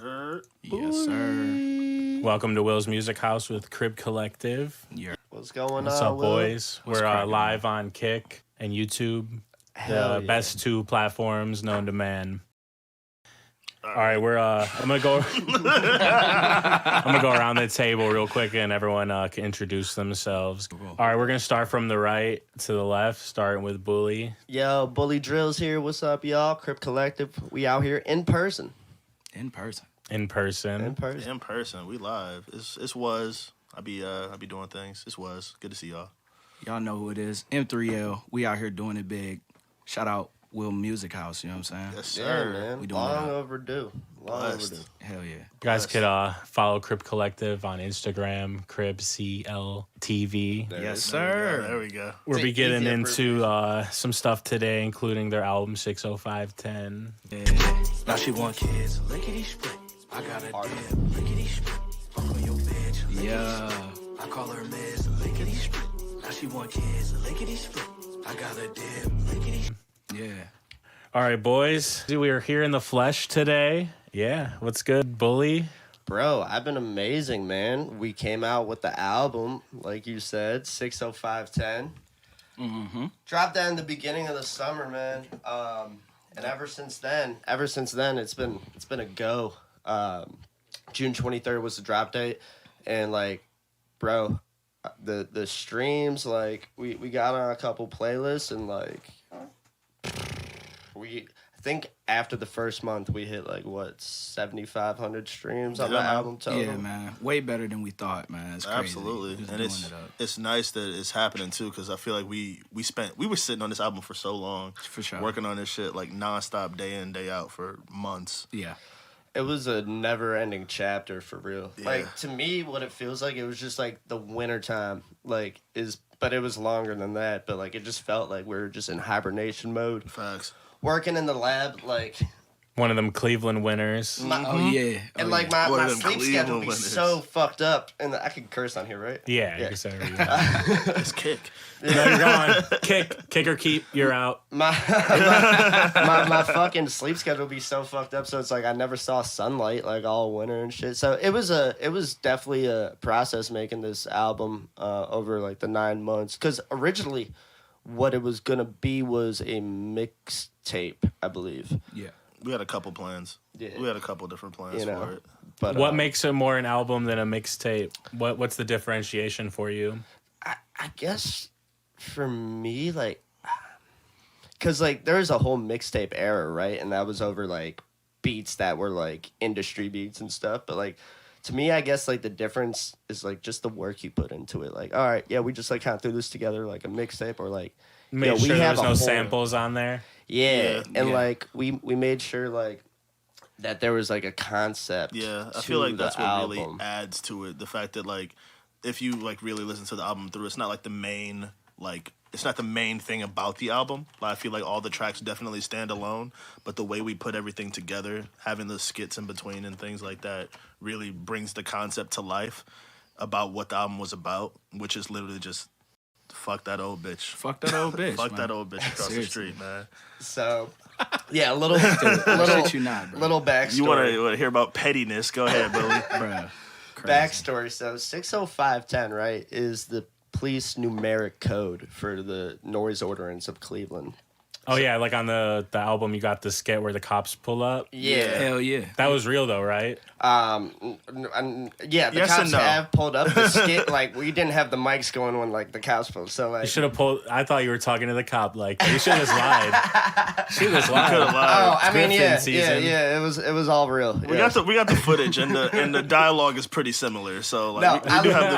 Yes, sir. Welcome to Will's Music House with Crib Collective. Yeah. What's going on? What's up, Will? boys? What's We're cracking, live on Kick and YouTube, Hell the yeah. best two platforms known to man. All right, we're I'm gonna go. I'm gonna go around the table real quick, and everyone can introduce themselves. All right, we're gonna start from the right to the left, starting with Bully. Yo, Bully Drills here. What's up, y'all? Crip Collective. We out here in person. In person. In person. In person, we live. It's was. I be doing things. It's was. Good to see y'all. Y'all know who it is. M3L. We out here doing it big. Shout out Will Music House. You know what I'm saying? Yes, Yeah, sir. man. We doing Long it up. overdue. Long Blessed. overdue. Hell yeah. You guys could follow Crib Collective on Instagram, Crib CLTV. There Yes, it is. sir. There we go. We'll It's be getting easier into some stuff today, including their album 60510. Yeah. Now she want kids. Lickety split. I got a dip. Lickety split. Fuck on your bitch. Yeah. I call her Miss Lickety split. Now she want kids. Lickety split. I got a dip. Lickety. Yeah. All right, boys. We are here in the flesh today. Yeah, what's good, Bully? Bro, I've been amazing, man. We came out with the album, like you said, 60510. Mm-hmm. Dropped that in the beginning of the summer, man. And ever since then, it's been a go. June 23rd was the drop date, and like, bro, the streams, like we got on a couple playlists, and like I think after the first month we hit like what 7,500 streams on the Yeah, album total. Yeah, man. Way better than we thought, man. It's crazy. Absolutely, Just and doing it's it up. it's nice that it's happening too, because I feel like we were sitting on this album for so long, For sure. working on this shit like nonstop, day in day out for months. Yeah. It was a never-ending chapter for real. Yeah. Like to me, what it feels like, it was just like the winter time. But it was longer than that. But like it just felt like we were just in hibernation mode, Facts. working in the lab. Like One of them Cleveland winners. Oh, yeah. and Oh, like yeah. One my of them sleep schedule Cleveland be winners. so fucked up. And I can curse on here, right? Yeah, Yeah. you can say whatever you want. It's kick. No, you're gone. Kick or keep. You're out. My fucking sleep schedule be so fucked up, so it's like I never saw sunlight like all winter and shit. So it was definitely a process making this album over like the 9 months, because originally what it was gonna be was a mixtape, I believe. Yeah. We had a couple plans. Yeah. We had a couple different plans You know. for it. But What makes it more an album than a mixtape? What's the differentiation for you? I guess for me, like, because like there was a whole mixtape era, right? And that was over like beats that were like industry beats and stuff. But like to me, I guess like the difference is like just the work you put into it. Like, all right, yeah, we just like kind of threw this together like a mixtape, or like Make yeah, we sure there have was a no whole- samples on there. yeah, and Yeah. like we made sure like that there was like a concept. Yeah, I to feel like that's the what really album. adds to it. The fact that like if you like really listen to the album through, it's not like the main it's not the main thing about the album. Like, I feel like all the tracks definitely stand alone, but the way we put everything together, having the skits in between and things like that, really brings the concept to life about what the album was about, which is literally just fuck that old bitch. Fuck that old bitch. Fuck man. that old bitch across the Seriously. street, man. So yeah, a little Shit you not, bro. little backstory. You want to hear about pettiness? Go ahead, Billy. Bruh. Crazy. Backstory. So 60510, right, is the police numeric code for the noise ordinance of Cleveland. Oh yeah, like on the album, you got the skit where the cops pull up. Yeah. Hell yeah. That was real though, right? Yeah, the Yes cops and no. have pulled up the skit. Like, we didn't have the mics going when, like, the cops pulled. So, You like... should have pulled. I thought you were talking to the cop. Like you should have lied. She was Could have lied. Oh, lied. I mean, Griffin yeah, season. yeah. It was all real. We got the footage and the dialogue is pretty similar. So like No,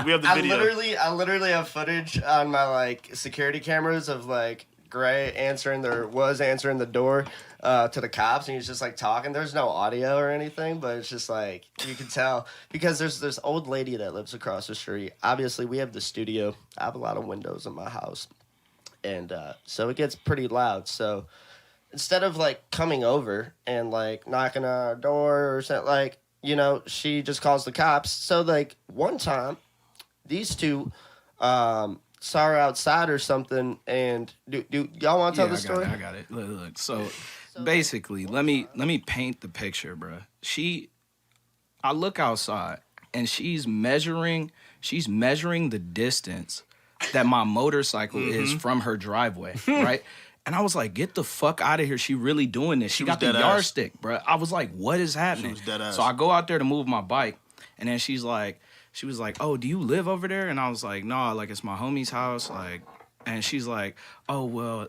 we have the video. I literally have footage on my like security cameras of like Gray answering the door to the cops, and he was just like talking. There's no audio or anything, but it's just like you can tell because there's this old lady that lives across the street. Obviously, we have the studio. I have a lot of windows in my house, and so it gets pretty loud. So instead of like coming over and like knocking on our door or something, like, you know, she just calls the cops. So like one time, these two saw her outside or something, and do y'all want to tell the story? I got it. Look. So basically, let me paint the picture, bruh. I look outside and she's measuring the distance that my motorcycle is from her driveway, right? And I was like, get the fuck out of here. She really doing this. She got the yardstick, bro. I was like, what is happening? She was dead ass. So I go out there to move my bike, and then she was like, oh, do you live over there? And I was like, no, like it's my homie's house, like. And she's like, oh, well,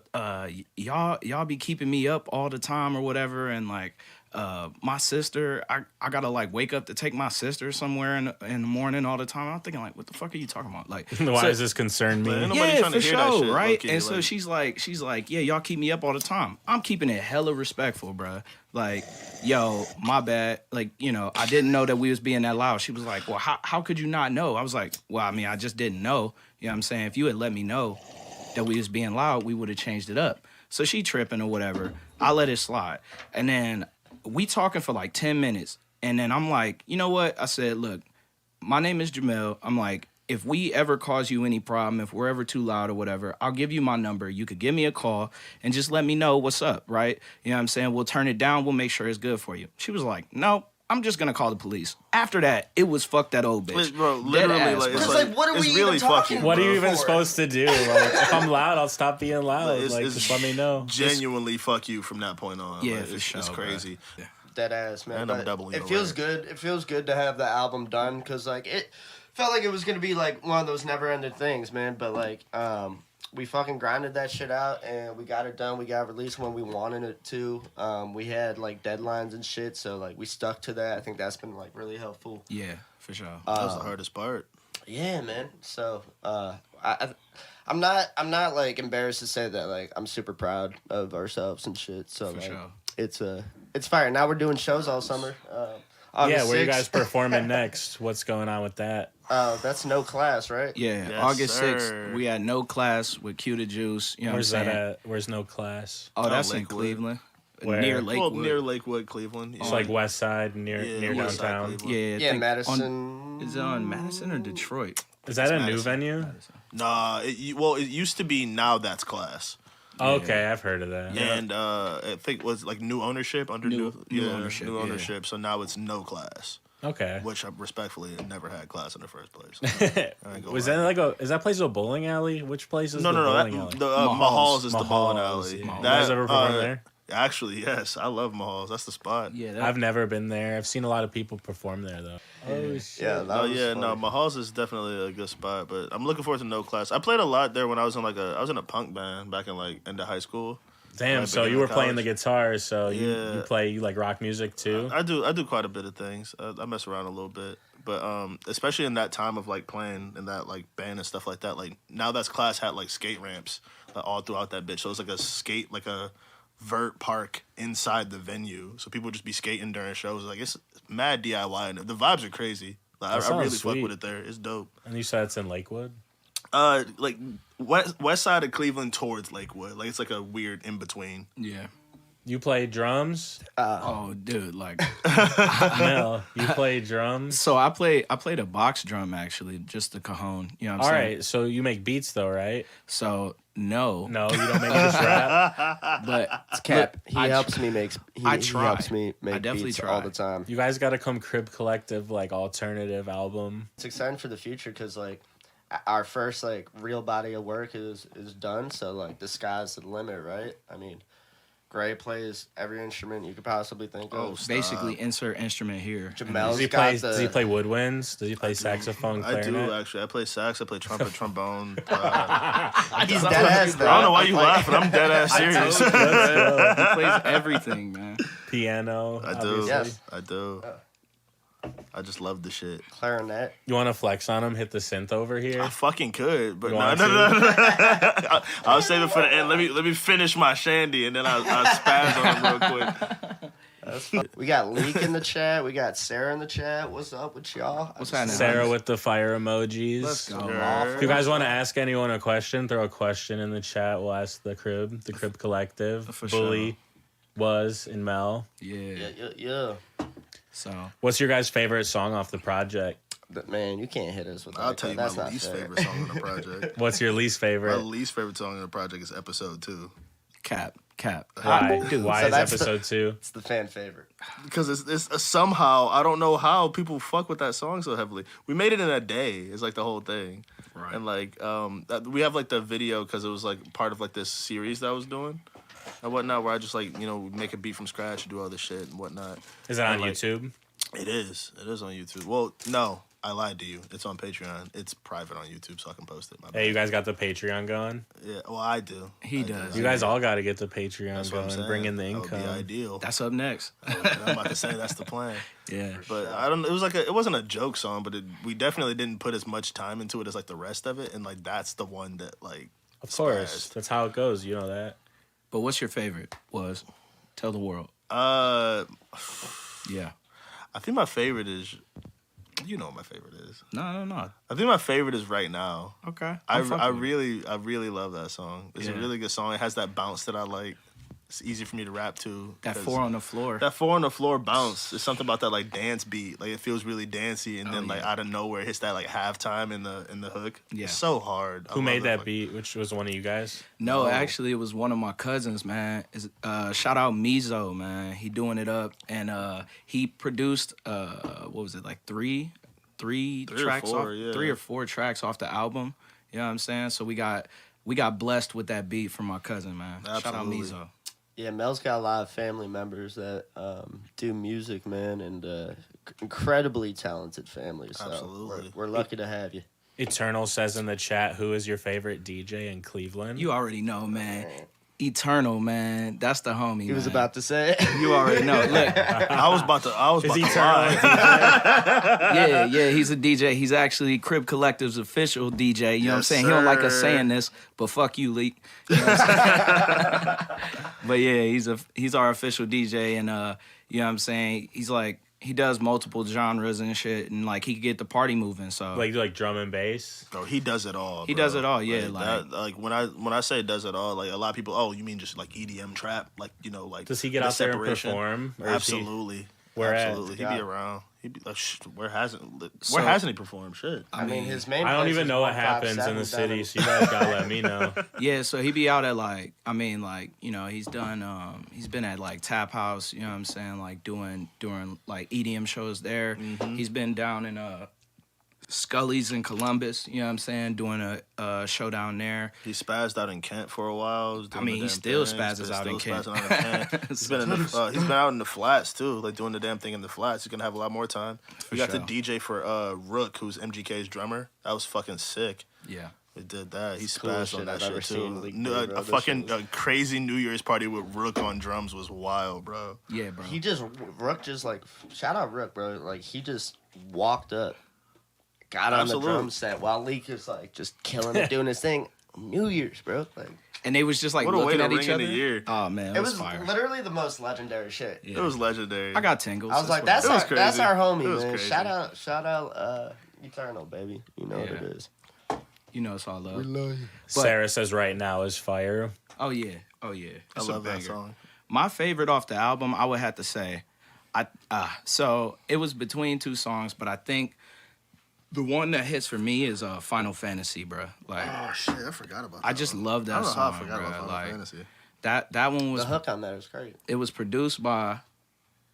y'all be keeping me up all the time or whatever. And, like, my sister, I got to, like, wake up to take my sister somewhere in the morning all the time. I'm thinking, like, what the fuck are you talking about? Like, Why so, does this concern me? yeah, for sure, right? Okay, and so she's like, yeah, y'all keep me up all the time. I'm keeping it hella respectful, bro. Like, yo, my bad. Like, you know, I didn't know that we was being that loud. She was like, well, how could you not know? I was like, well, I mean, I just didn't know. You know what I'm saying? If you had let me know that we was being loud, we would have changed it up. So she tripping or whatever. I let it slide. And then we talking for like 10 minutes. And then I'm like, you know what? I said, look, my name is Jamel. I'm like, if we ever cause you any problem, if we're ever too loud or whatever, I'll give you my number. You could give me a call and just let me know what's up, right? You know what I'm saying? We'll turn it down. We'll make sure it's good for you. She was like, no, I'm just going to call the police. After that, it was fuck that old bitch. Bro, literally, Dead ass, like, bro. It's like, what are we even talking What are you even for? supposed to do? Like, if I'm loud, I'll stop being loud. It's- Like, it's just let me know. Genuinely fuck you from that point on. Yeah, Like, for it's sure, crazy. bro. Dead ass, man. And I'm But doubling it your feels rate. good. It feels good to have the album done because like it felt like it was gonna be like one of those never ending things, man. But like we fucking grinded that shit out and we got it done. We got released when we wanted it to. We had like deadlines and shit, so like we stuck to that. I think that's been like really helpful. Yeah, for sure. That was the hardest part. Yeah, man. So I'm not like embarrassed to say that like I'm super proud of ourselves and shit. So For like, sure. it's fire. Now we're doing shows all summer. Yeah, August where you 6th. guys performing next? What's going on with that? That's No Class, right? Yeah, Yes, August sir. 6th, we had No Class with Q the Juice. You know Where's what I'm that saying? at? Where's no class? Oh, that's in Lakewood. Cleveland. Where? Near Lakewood. Well, near Lakewood, Cleveland. It's like West Side, near West Side, downtown. Cleveland. Yeah, I Yeah, think Madison. Is it on Madison or Detroit? Is that a new Madison. venue? Nah, it used to be Now That's Class. Okay, I've heard of that. And I think it was like new ownership under New new ownership, yeah. ownership. So now it's No Class, Okay. which I respectfully never had class in the first place. I ain't gonna Was lie. that like is that place a bowling alley? Which place is No, the no, bowling no. alley? The Mahal's is the bowling Mahal's, alley. yeah. You That, guys ever perform there? Actually, yes. I love Mahal's. That's the spot. Yeah, I've never been there. I've seen a lot of people perform there though. Oh shit. Yeah, that Oh was yeah, funny. no, Mahal's is definitely a good spot, but I'm looking forward to No Class. I played a lot there when I was in I was in a punk band back in like end of high school. Damn, Right, so beginning you were of playing the college. guitar, so you Yeah. you like rock music too? I do quite a bit of things. I mess around a little bit, but especially in that time of like playing in that like band and stuff like that. Like Now That's Class had like skate ramps all throughout that bitch. So it was like a vert park inside the venue. So people would just be skating during shows. Like it's mad DIY and the vibes are crazy. Like, That I really sounds fuck sweet. with it there. It's dope. And you said it's in Lakewood? Like west side of Cleveland towards Lakewood. Like it's like a weird in between. Yeah. You play drums? Oh, dude, like No. You play drums? so I played a box drum actually, just the cajon. You know what I'm All saying? right, so you make beats though, right? So no, No, you don't make just rap. but It's Cap. look, He I helps me make. I He try. helps me I make definitely beats try. all the time. You guys got to come Crib Collective like alternative album. It's exciting for the future because like our first like real body of work is done. So like the sky's the limit, right? I mean, Gray plays every instrument you could possibly think Oh, of. stop. basically insert instrument here. Jamel's Does he got play? the. Does he play woodwinds? Does he play saxophone, I clarinet? do actually. I play sax. I play trumpet, trombone. He's dead ass. I don't know why you laughing. I'm dead ass serious. He plays everything, man. Piano. I do. obviously. Yes. I do. I just love the shit. Clarinet. You want to flex on him? Hit the synth over here. I fucking could, but You no, want no, to? no, no. I'll save it for the end. Let me finish my shandy, and then I'll spaz on him real quick. That's fun. We got Leek in the chat. We got Sarah in the chat. What's up with y'all? What's happening? Sarah with the fire emojis. Let's go. If you guys want to ask anyone a question, throw a question in the chat. We'll ask the Crib Collective, For Bully, sure. Was, and Mel. Yeah, yeah. So What's your guys' favorite song off the project? But man, you can't hit us with that. I'll tell you That's my not least fair. favorite song on the project. What's your least My favorite? least favorite song on the project is episode 2. Cap. Why? Dude, Why so is that's episode 2? It's the fan favorite. Because it's somehow, I don't know how people fuck with that song so heavily. We made it in a day. It's like the whole thing. Right. And like we have like the video because it was like part of like this series that I was doing and whatnot, where I just like, you know, make a beat from scratch and do all this shit and whatnot. Is it on And, like, YouTube? It is on YouTube. Well, no, I lied to you. It's on Patreon. It's private on YouTube, so I can post it. My Hey, you bad. guys got the Patreon going? Yeah, well, I do. He I do. does. You guys all got to get the Patreon That's what I'm going, saying. bring in the That would income. be ideal. That's up next. I'm about to say that's the plan. Yeah. But I don't. It was like it wasn't a joke song, but we definitely didn't put as much time into it as like the rest of it, and like that's the one that like. Of course, spazzed. that's how it goes. You know that. But what's your favorite? Tell the world. Yeah. I think my favorite is. You know what my favorite is. No. I think my favorite is Right Now. Okay. I fucking with it. really love that song. It's a Yeah. really good song. It has that bounce that I like. It's easy for me to rap to. That 'cause 4 on the floor. That 4 on the floor bounce. There's something about that like dance beat. Like it feels really dancey, and Oh, then like yeah. out of nowhere it hits that like halftime in the hook. Yeah. It's so hard. I Who love made that fucking- beat? Which was one of you guys? No, No. actually, it was one of my cousins, man. Shout out Mizo, man. He doing it up, and he produced what was it, like three or tracks four, off, yeah. 3 or 4 tracks off the album. You know what I'm saying? So we got blessed with that beat from my cousin, man. Shout out Absolutely. Mizo. Yeah, Mel's got a lot of family members that do music, man, and incredibly talented family. So Absolutely. we're lucky to have you. Eternal says in the chat, who is your favorite DJ in Cleveland? You already know, man. Eternal, man. That's the homie. He was man. about to say it. You already know. Look, I was about to Is lie. Eternal? yeah, he's a DJ. He's actually Crib Collective's official DJ. You know what I'm Yes, saying? He don't like us sir. saying this, but fuck you, Leak. You know what I'm saying? But yeah, he's our official DJ, and you know what I'm saying? He's like, he does multiple genres and shit, and like he can get the party moving. So like drum and bass? Bro, he does it all. He bro. does it all, yeah, That, like when I say does it all, like a lot of people, oh, you mean just like EDM trap, like you know, like Does he get the out there and separation? perform? Or is he- Absolutely. Where at? Absolutely. He'd Yeah. be around. He'd be like, where hasn't So- he performed? Shit. I mean, his main. I don't place even is know what happens in the 157 down city, so you guys gotta let me know. yeah, so he be out at like, I mean, like, you know, he's done, he's been at like Tap House, you know what I'm saying, like doing like EDM shows there. He's been down in Scully's in Columbus, you know what I'm saying, doing a show down there. He spazzed out in Kent for a while. He was doing I mean, the he damn still thing. spazzes He's out still in Kent. spazzing out in Kent. He's been out in the flats too, like doing the damn thing in the flats. He's gonna have a lot more time. We got sure. the DJ for Rook, who's MGK's drummer. That was fucking sick. Yeah. We did that. He It's the coolest spazzed on shit that I've shit ever too. seen leaked No, through, a bro. This fucking shit was- crazy New Year's party with Rook on drums was wild, bro. Yeah, bro. Rook just like, shout out Rook, bro. Like he just walked up, got on Absolutely. the drum set while Leak is like just killing it, doing his thing. New Year's, bro. Like And they was just like What a way looking to at ring each in other. the year. Oh man, it was fire. literally the most legendary shit. Yeah. It was legendary. I got tingles. I was like, what that's It was that's crazy. our It homie, was man. crazy. Shout out, Eternal, baby. You know what Yeah. it is. you know it's all love. love you. Sarah says right now is fire. Oh yeah. I It's a love that banger. song. My favorite off the album, I would have to say, so it was between 2 songs, but I think the one that hits for me is Final Fantasy, bro. Like Oh shit, I forgot about that. I just one. love that I don't know how I song, forgot bro. about Final Like Fantasy. that one was The hook on that is great. it was produced by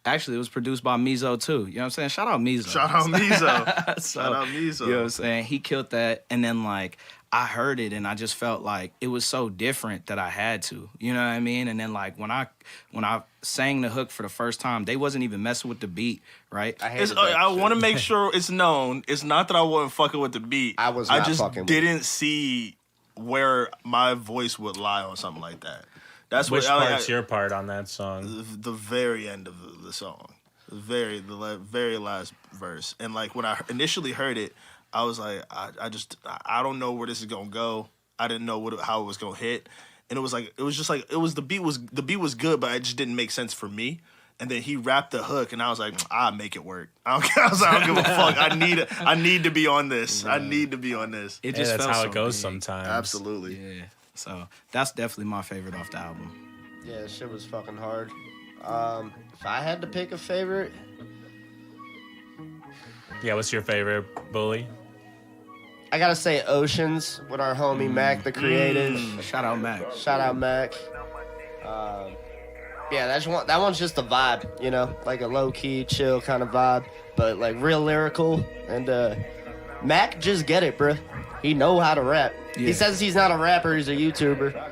actually it was produced by Mizo too. You know what I'm saying? Shout out Mizo. Shout out Mizo. So, Shout out Mizo. You know what I'm saying? He killed that. And then, like, I heard it and I just felt like it was so different that I had to. You know what I mean? And then, like, when I sang the hook for the first time, they wasn't even messing with the beat, right? I hated that I shit. want to make sure it's known. It's not that I wasn't fucking with the beat. I was I not just fucking with didn't see where my voice would lie on something like that. That's Which what I- part's your part on that song? the very end of the song, the very last verse. And like when I initially heard it, I was like, I don't know where this is gonna go. I didn't know how it was gonna hit, and the beat was good, but it just didn't make sense for me. And then he rapped the hook, and I was like, I'll make it work. I don't give a fuck. I need to be on this. I need to be on this. It Yeah, just that's felt how so it goes big. sometimes. Absolutely. Yeah. So that's definitely my favorite off the album. Yeah, that shit was fucking hard. If I had to pick a favorite, Yeah, what's your favorite bully? I gotta say Oceans with our homie Mac, the creative. Shout out Mac. Shout out Mac. Yeah, that one's just a vibe, you know, like a low key, chill kind of vibe, but like real lyrical. And Mac just get it, bro. He know how to rap. Yeah. He says he's not a rapper, he's a YouTuber.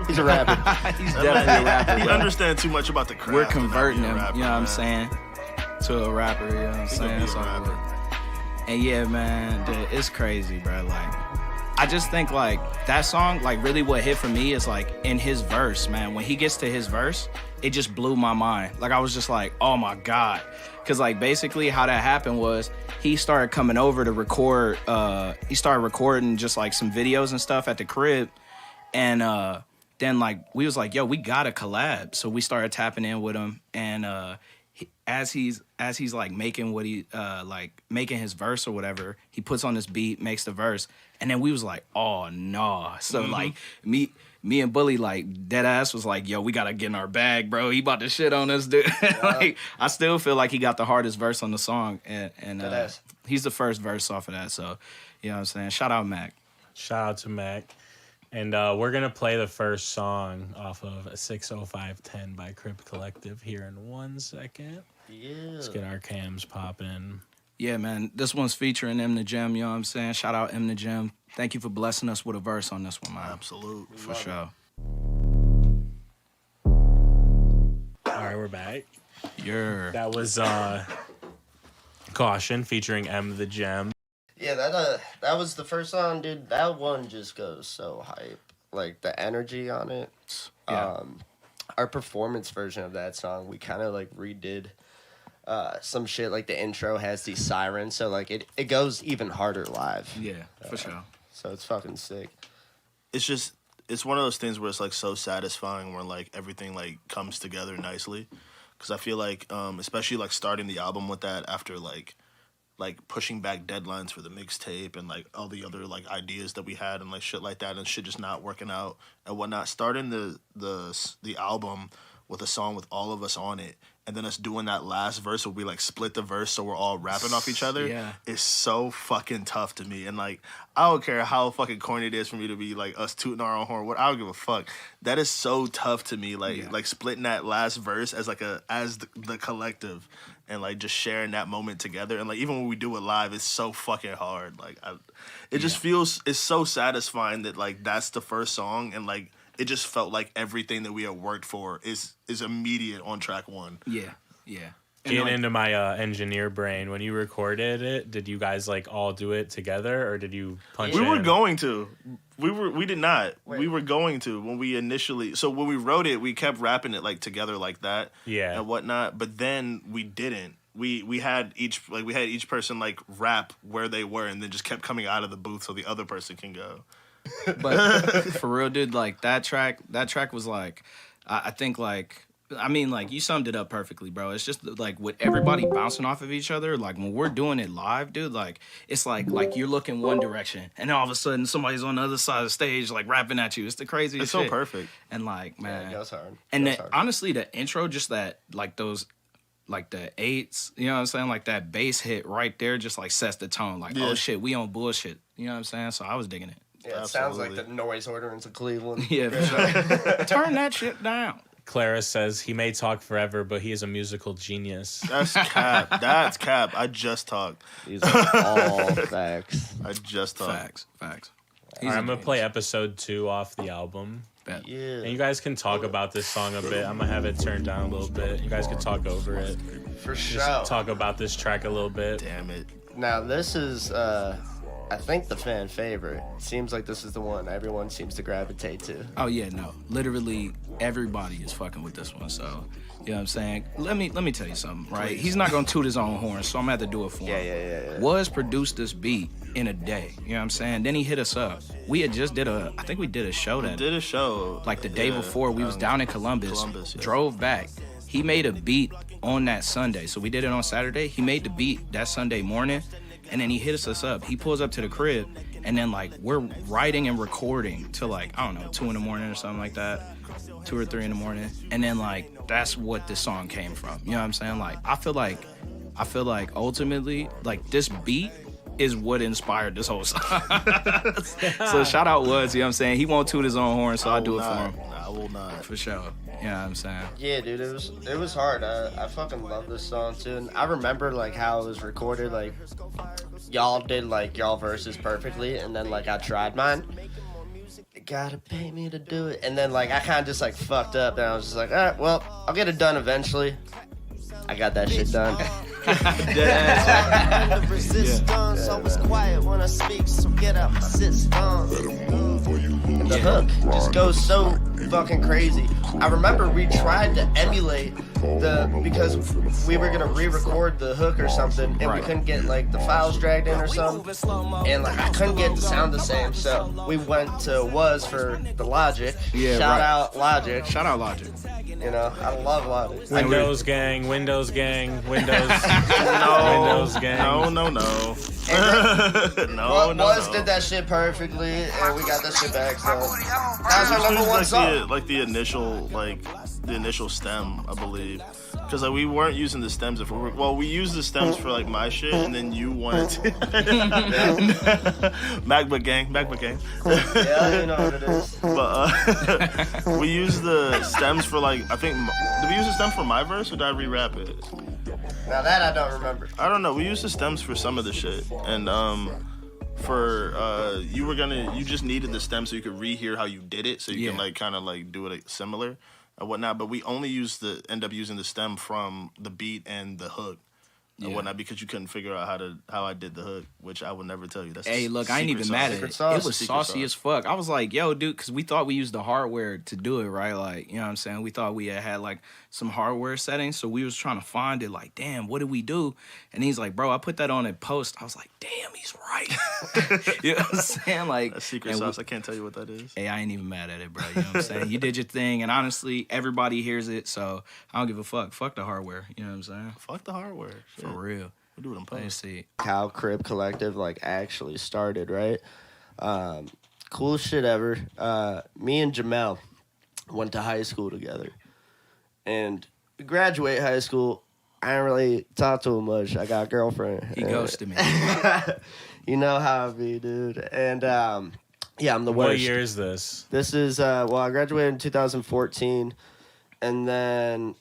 He's a rapper. He's definitely a rapper, He bro. understands too much about the craft. We're to not be converting a him, rapper, you know what I'm man. saying, to a rapper, you know what I'm He saying? gonna be a So, rapper. and yeah, man, dude, it's crazy, bro. Like, I just think like that song, like really what hit for me is like in his verse, man. When he gets to his verse, it just blew my mind. Like I was just like, oh my God. Cause like basically how that happened was he started coming over to record, he started recording just like some videos and stuff at the crib. And then like we was like, yo, we gotta collab. So we started tapping in with him, and as he's like making what he like making his verse or whatever, he puts on this beat, makes the verse, and then we was like, oh no. So like me and Bully like dead ass was like, yo, we gotta get in our bag, bro. He about to shit on us, dude. Like I still feel like he got the hardest verse on the song, and Deadass. he's the first verse off of that. So you know what I'm saying? Shout out Mac. Shout out to Mac. And we're going to play the first song off of 60510 by Crip Collective here in 1 second. Yeah. Let's get our cams popping. Yeah, man. This one's featuring M the Gem, you know what I'm saying? Shout out M the Gem. Thank you for blessing us with a verse on this one, man. Absolute. For sure. All right, we're back. Yeah. That was Caution featuring M the Gem. Yeah, that was the first song, dude. That one just goes so hype. Like the energy on it. Yeah. Our performance version of that song, we kind of like redid some shit. Like the intro has these sirens, so like it goes even harder live. Yeah, for sure. So it's fucking sick. It's one of those things where it's like so satisfying where like everything like comes together nicely, because I feel like especially like starting the album with that after like pushing back deadlines for the mixtape and like all the other like ideas that we had and like shit like that, and shit just not working out and whatnot. Starting the album with a song with all of us on it, and then us doing that last verse where we like split the verse so we're all rapping off each other, Yeah. is so fucking tough to me. And like I don't care how fucking corny it is for me to be like us tooting our own horn. I don't give a fuck. That is so tough to me. Like like splitting that last verse as like the collective, and like just sharing that moment together. And like even when we do it live, it's so fucking hard. Like it just feels, it's so satisfying that like that's the first song, and like it just felt like everything that we had worked for is immediate on track one. Yeah, yeah. And Getting like, into my engineer brain, when you recorded it, did you guys like all do it together, or did you punch We in? were going to. We did not. Wait. We were going to when we initially. So when we wrote it, we kept rapping it like together like that. Yeah. And whatnot. But then we didn't. We had each person like rap where they were, and then just kept coming out of the booth so the other person can go. but for real, dude, like that track was like, I think like, I mean, like you summed it up perfectly, bro. It's just like with everybody bouncing off of each other. Like when we're doing it live, dude, like it's like you're looking one direction, and all of a sudden somebody's on the other side of the stage, like rapping at you. It's the craziest It's so shit. perfect. And like, man, It goes hard. and Goes then, hard. honestly, the intro, just that, like those, like the eights, you know what I'm saying? Like that bass hit right there just like sets the tone. Like, Yeah. oh shit, we on bullshit. You know what I'm saying? So I was digging it. Yeah, it sounds like Absolutely. the noise ordinance of Cleveland. Yeah, for sure. Turn that shit down. Clara says he may talk forever, but he is a musical genius. That's cap. That's cap. I just talked. These are all facts. I just talked. Facts. All right, I'm gonna play episode 2 off the album, Bet. Yeah. and you guys can talk about this song a bit. I'm gonna have it turned down a little bit. You guys can talk over it. For sure. Just talk about this track a little bit. Damn it. Now this is I think the fan favorite. Seems like this is the one everyone seems to gravitate to. Oh yeah, no. Literally everybody is fucking with this one. So, you know what I'm saying? Let me tell you something, right? He's not gonna toot his own horn, so I'm gonna have to do it for him. Yeah. Was produced this beat in a day. You know what I'm saying? Then he hit us up. We had just I think we did a show that Did a show like the day yeah, before. We was down in Columbus, yeah. drove back. He made a beat on that Sunday. So we did it on Saturday. He made the beat that Sunday morning, and then he hits us up. He pulls up to the crib, and then like we're writing and recording till like, I don't know, 2 a.m. or something like that, 2 or 3 a.m. And then like that's what this song came from. You know what I'm saying? Like I feel like ultimately like this beat is what inspired this whole song. So shout out Woods, you know what I'm saying? He won't toot his own horn, so I do it for him. I will not. For sure. You know what I'm saying? Yeah, dude, it was hard. I fucking love this song too. And I remember like how it was recorded. Like y'all did like y'all verses perfectly, and then like I tried mine. You gotta pay me to do it, and then like I kind of just like fucked up, and I was just like, all right, well, I'll get it done eventually. I got that shit done. The resistance, always quiet when I speak, so get out my system. The hook just goes so fucking crazy. I remember we tried to emulate because we were gonna re-record the hook or something, and we couldn't get like the files dragged in or something, and like I couldn't get the sound the same. So we went to Was for the Logic. Yeah, Shout right. out Logic. Shout out Logic. You know, I love Logic. Windows gang, Windows gang, Windows. No, Windows gang. no. Was did that shit perfectly, and we got that shit back. So that's our number one song. The initial stem, I believe, because like we weren't using the stems we used the stems for like my shit, and then you wanted to MacBook gang. Yeah, you know what it is. But we used the stems for like did we use the stem for my verse or did I re-rap it? Now that I don't remember. I don't know. We used the stems for some of the shit, and you just needed the stems so you could rehear how you did it, so you can like kind of like do it like, similar and whatnot. But we only end up using the stem from the beat and the hook and whatnot because you couldn't figure out how I did the hook, which I would never tell you. That's Hey, look, I ain't even mad at it. It was saucy as fuck. I was like, yo, dude, because we thought we used the hardware to do it, right? Like, you know what I'm saying? We thought we had like some hardware settings, so we was trying to find it. Like, damn, what did we do? And he's like, bro, I put that on in post. I was like, damn, he's right. You know what I'm saying? Like, That's secret sauce. I can't tell you what that is. Hey, I ain't even mad at it, bro. You know what I'm saying? You did your thing, and honestly, everybody hears it, so I don't give a fuck. Fuck the hardware. You know what I'm saying? Fuck the hardware. For real. We'll do it in Let's post. see. How Crib Collective like actually started, right? Coolest shit ever. Me and Jamel went to high school together, and we graduate high school. I didn't really talk to him much. I got a girlfriend. He ghosted me. You know how it be, dude. And yeah, I'm the What worst. year is this? This is I graduated in 2014, and then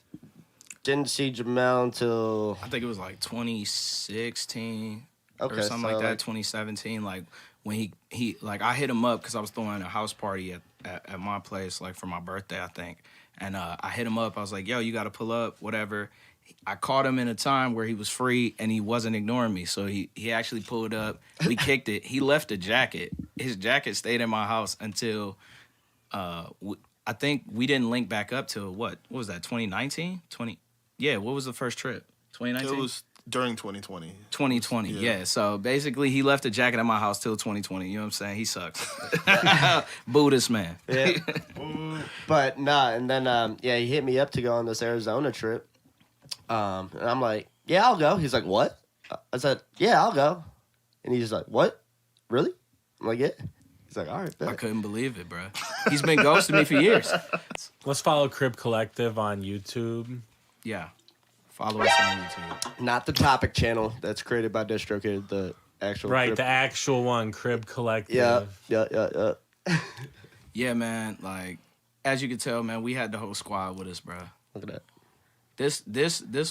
didn't see Jamel until I think it was like 2016 Okay, or something so like that, like- 2017. Like when he like I hit him up because I was throwing a house party at my place like for my birthday, I think. And I hit him up. I was like, yo, you got to pull up, whatever. I caught him in a time where he was free and he wasn't ignoring me. So he actually pulled up. We kicked it. He left a jacket. His jacket stayed in my house until I think we didn't link back up till what was that, 2019? Yeah, what was the first trip? 2019? It was during 2020. 2020, yeah. So basically, he left a jacket at my house till 2020. You know what I'm saying? He sucks. Buddhist man. Yeah. But nah, and then he hit me up to go on this Arizona trip. And I'm like, yeah, I'll go. He's like, what? I said, yeah, I'll go. And he's like, what? Really? I'm like, yeah. He's like, all right, bet. I couldn't believe it, bro. He's been ghosting me for years. Let's follow Crib Collective on YouTube. Yeah. Follow us on YouTube. Not the topic channel that's created by DistroKid, the actual Right, Crib. the actual one, Crib Collective. Yeah. Yeah, man. Like, as you can tell, man, we had the whole squad with us, bro. Look at that. This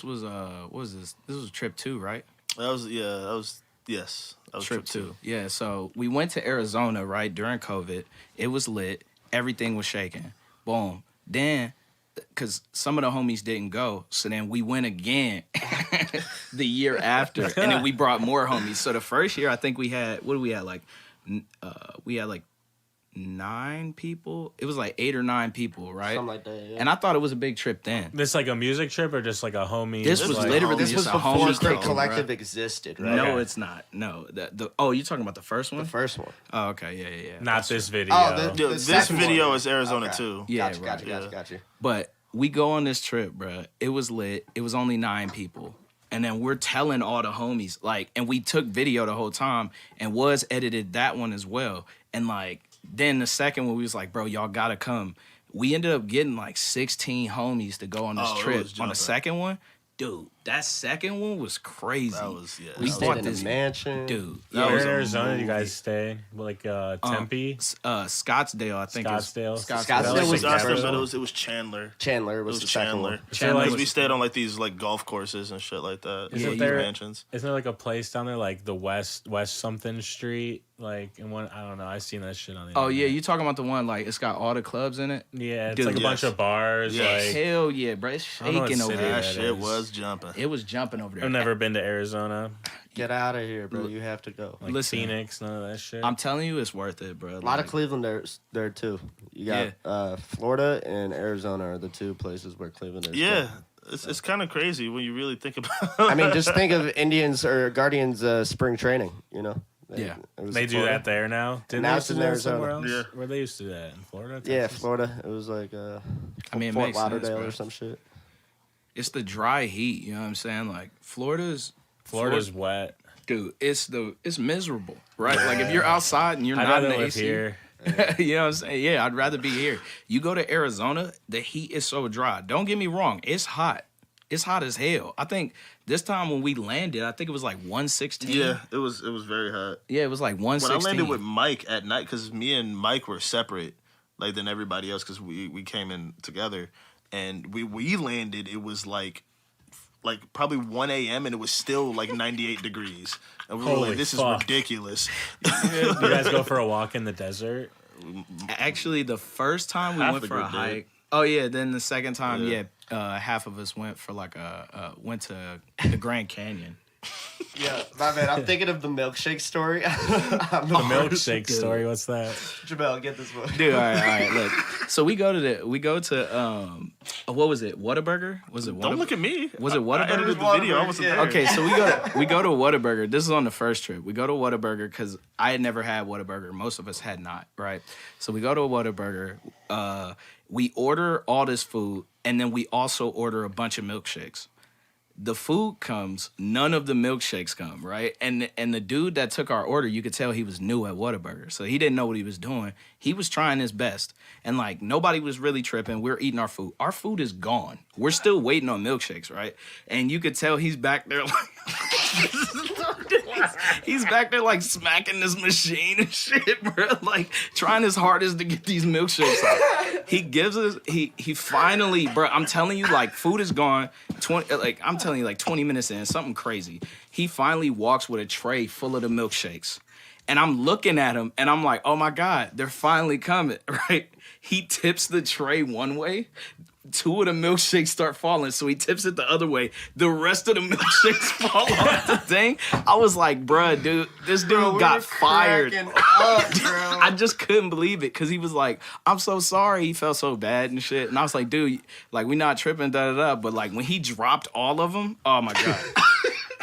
was what was this? This was trip 2, right? That was trip 2. Yeah, so we went to Arizona, right, during COVID. It was lit. Everything was shaking. Boom. Then, because some of the homies didn't go, so then we went again the year after. And then we brought more homies. So the first year, I think we had, what did we have? Like, we had like 9 people. It was like 8 or 9 people, right? Something like that, yeah. And I thought it was a big trip then. This like a music trip or just like a homie? This was like, literally This was just a before homie Crib thing, Collective bro. existed, right? No, Okay. it's not. No. Oh, you're talking about the first one? The first one. Oh, okay. Yeah. Not this video. Oh, Dude, The this second video one. is Arizona Okay. too. Yeah, Gotcha. But we go on this trip, bro. It was lit. It was only 9 people. And then we're telling all the homies, like, and we took video the whole time and was edited that one as well. And like, then the second one, we was like, bro, y'all gotta come. We ended up getting like 16 homies to go on this Oh, it trip. was On jumping. the second one, dude, That second one was crazy. That was We Stayed bought in a this mansion. dude. That Where was in a Arizona do you movie. guys stay? Like Tempe, Scottsdale, I think. Scottsdale. Scottsdale Like was the Scottsdale, capital? but it was Chandler. Chandler It was was the second Chandler. one. Chandler Because like- we stayed on like these like golf courses and shit like that. Isn't These there- mansions. Isn't there like a place down there, like the West something Street? Like, in one, I don't know. I've seen that shit on the Oh yeah, internet. you talking about the one like it's got all the clubs in it? Yeah, it's Dude, like a bunch yes. of bars. Yes. Like, Hell yeah, bro! It's I don't know what shaking over city there. That that shit is. was jumping. It was jumping over there. I've never been to Arizona. Get out of here, bro. You have to go. Like Listen. Phoenix, none of that shit. I'm telling you, it's worth it, bro. A lot of Cleveland there too. You got Florida and Arizona are the two places where Cleveland is. Yeah, it's kind of crazy when you really think about. I mean, just think of Indians or Guardians spring training. You know. Yeah. It was They in do Florida. that there now. Didn't Now they it's used to in do that somewhere Arizona. else? Yeah. Where they used to do that in Florida? Yeah, Texas? Florida. It was like I mean, it Fort makes sense, Lauderdale bro. or some shit. It's the dry heat. You know what I'm saying? Like Florida's wet. dude. It's miserable, right? Like if you're outside and you're I'd not rather in the live AC. here. You know what I'm saying? Yeah, I'd rather be here. You go to Arizona, the heat is so dry. Don't get me wrong, it's hot. It's hot as hell. I think this time when we landed, I think it was like 116. Yeah, it was very hot. Yeah, it was like When I 116. landed with Mike at night, because me and Mike were separate, like than everybody else, because we came in together, and we landed. It was like probably 1 a.m. and it was still like 98 degrees, and we were Holy like, "This fuck. is ridiculous." You guys go for a walk in the desert? Actually, the first time we Half went the for a group did. hike. Oh yeah, then the second time, Yeah. half of us went for like went to the Grand Canyon. Yeah, my man. I'm thinking of the milkshake story. The milkshake story. What's that? Jamel, get this one. Dude, all right, look. So we go to what was it? Whataburger? Was it? Don't look at me. Was it I Whataburger? edited the video. I wasn't Yeah. there. Okay, so we go to Whataburger. This is on the first trip. We go to Whataburger because I had never had Whataburger. Most of us had not, right? So we go to a Whataburger. We order all this food, and then we also order a bunch of milkshakes. The food comes, none of the milkshakes come, right? And the dude that took our order, you could tell he was new at Whataburger, so he didn't know what he was doing. He was trying his best, and like nobody was really tripping. We're eating our food. Our food is gone. We're still waiting on milkshakes, right? And you could tell he's back there like. He's back there like smacking this machine and shit, bro. Like trying his hardest to get these milkshakes out. He gives us. He finally, bro. I'm telling you, like food is gone. 20 minutes in, something crazy. He finally walks with a tray full of the milkshakes, and I'm looking at him, and I'm like, oh my god, they're finally coming, right? He tips the tray one way. 2 of the milkshakes start falling, so he tips it the other way. The rest of the milkshakes fall off the thing. I was like, bruh, dude, this dude got fired. I just couldn't believe it because he was like, I'm so sorry. He felt so bad and shit. And I was like, dude, like, we not tripping, da-da-da. But, like, when he dropped all of them, oh, my God.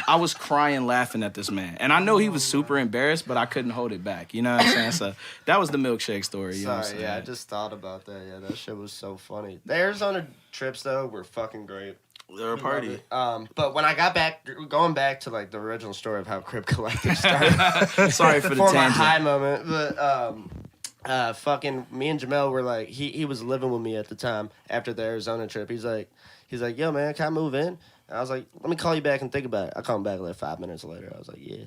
I was crying laughing at this man. And I know he was super embarrassed, but I couldn't hold it back. You know what I'm saying? So that was the milkshake story. You know what I'm Sorry, saying? yeah, I just thought about that. Yeah, that shit was so funny. The Arizona trips though were fucking great. They're a party. But when I got back, going back to like the original story of how Crib Collector started, Sorry for the for my tangent. high moment, but fucking me and Jamel were like, he was living with me at the time after the Arizona trip. He's like, yo man, can I move in? And I was like, let me call you back and think about it. I called him back like 5 minutes later. I was like, yeah.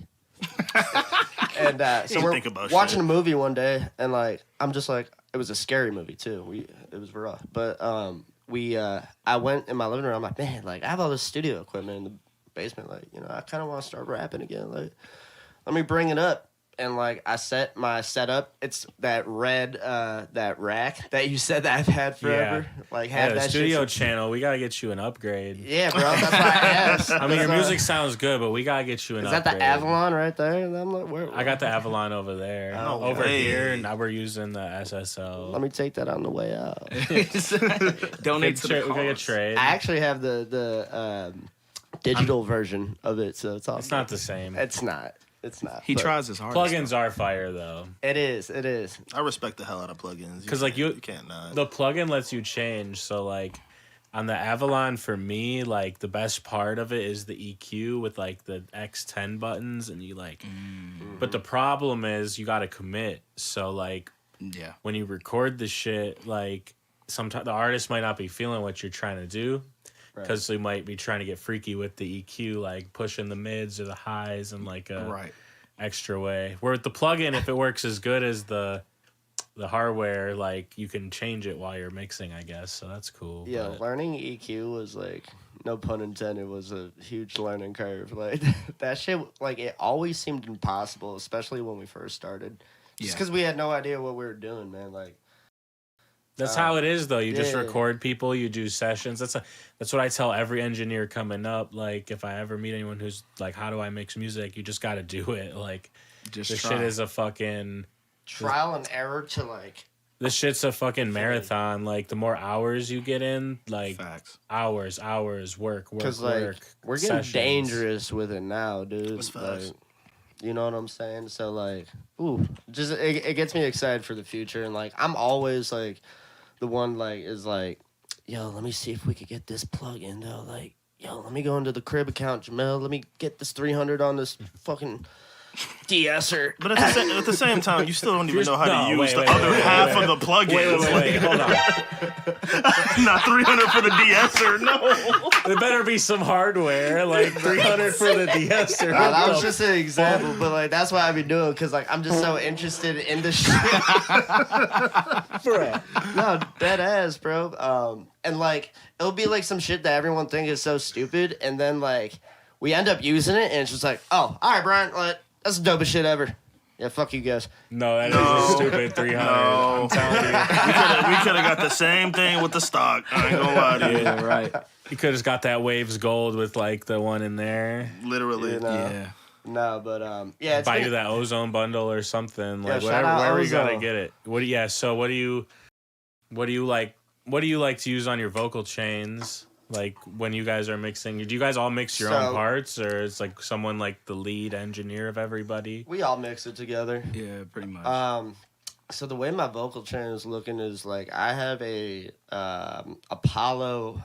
And so didn't we're think about watching shit. a movie one day, and like I'm just like, it was a scary movie too. It was raw, but I went in my living room. I'm like, man, like I have all this studio equipment in the basement. Like, you know, I kind of want to start rapping again. Like, let me bring it up. And like I set my setup. It's that red that rack that you said that I've had forever. Like Yeah, had the that studio shit. channel. We gotta get you an upgrade. Yeah, bro. That's why I asked. I mean, your That's, music sounds good, but we gotta get you an Is that upgrade. the Avalon right there? And I'm like, where? I got the Avalon over there. Oh, over way. here, now we're using the SSL. Let me take that on the way out. Donate to the We gotta get cause. trade. I actually have the digital version of it, so it's all. It's not the same. It's not. It's not. He but tries his hardest. Plugins are fire though, It is. It is. I respect the hell out of plugins. 'Cause, like, you can't not. the plugin lets you change. So like on the Avalon, for me, like the best part of it is the EQ with like the X10 buttons, and you like. But the problem is you gotta commit. So like Yeah. when you record the shit, like sometimes the artist might not be feeling what you're trying to do. because we might be trying to get freaky with the EQ, like pushing the mids or the highs in like a extra way. Where with the plugin, if it works as good as the hardware, like you can change it while you're mixing, I guess. So that's cool. Yeah, but learning EQ was like, no pun intended, was a huge learning curve. Like that shit, like it always seemed impossible, especially when we first started. Just because we had no idea what we were doing, man. Like that's how it is, though. You just yeah. record people, you do sessions. That's what I tell every engineer coming up. Like if I ever meet anyone who's like, how do I mix music? You just got to do it. Like Just this try. shit is a fucking trial and error to like. This shit's a fucking marathon. Like the more hours you get in, like Facts. hours, work. Because like we're getting sessions. dangerous with it now, dude. That's facts. Like, you know what I'm saying? So like, ooh, just it gets me excited for the future, and like I'm always like, the one like is like, yo, let me see if we could get this plug in though. Like, yo, let me go into the crib account, Jamel. Let me get this 300 on this fucking de-esser. But at the same time, you still don't even know how to use wait, the wait, other wait, half wait, of the plugins. Wait, hold on. Not 300 for the de-esser, no. There better be some hardware, like 300 for the de-esser. That was just an example, but like that's what I be doing because like I'm just so interested in this shit. Bro. No, dead ass, bro. And like it'll be like some shit that everyone think is so stupid, and then like we end up using it, and it's just like, oh, all right, Brian, like, that's the dopest shit ever. Yeah, fuck you guys. No, that is a stupid 300. No. I'm telling you. We could have got the same thing with the stock. I ain't gonna lie to you. Yeah, right. You could have just got that Waves Gold with like the one in there. Literally. You know? Yeah. No, but yeah, it's Buy been- you that Ozone bundle or something. Like shout out wherever you gotta Ozone. get it. So what do you like to use on your vocal chains? Like when you guys are mixing, do you guys all mix your own parts, or it's like someone like the lead engineer of everybody? we all mix it together. Yeah, pretty much. So the way my vocal chain is looking is like I have a Apollo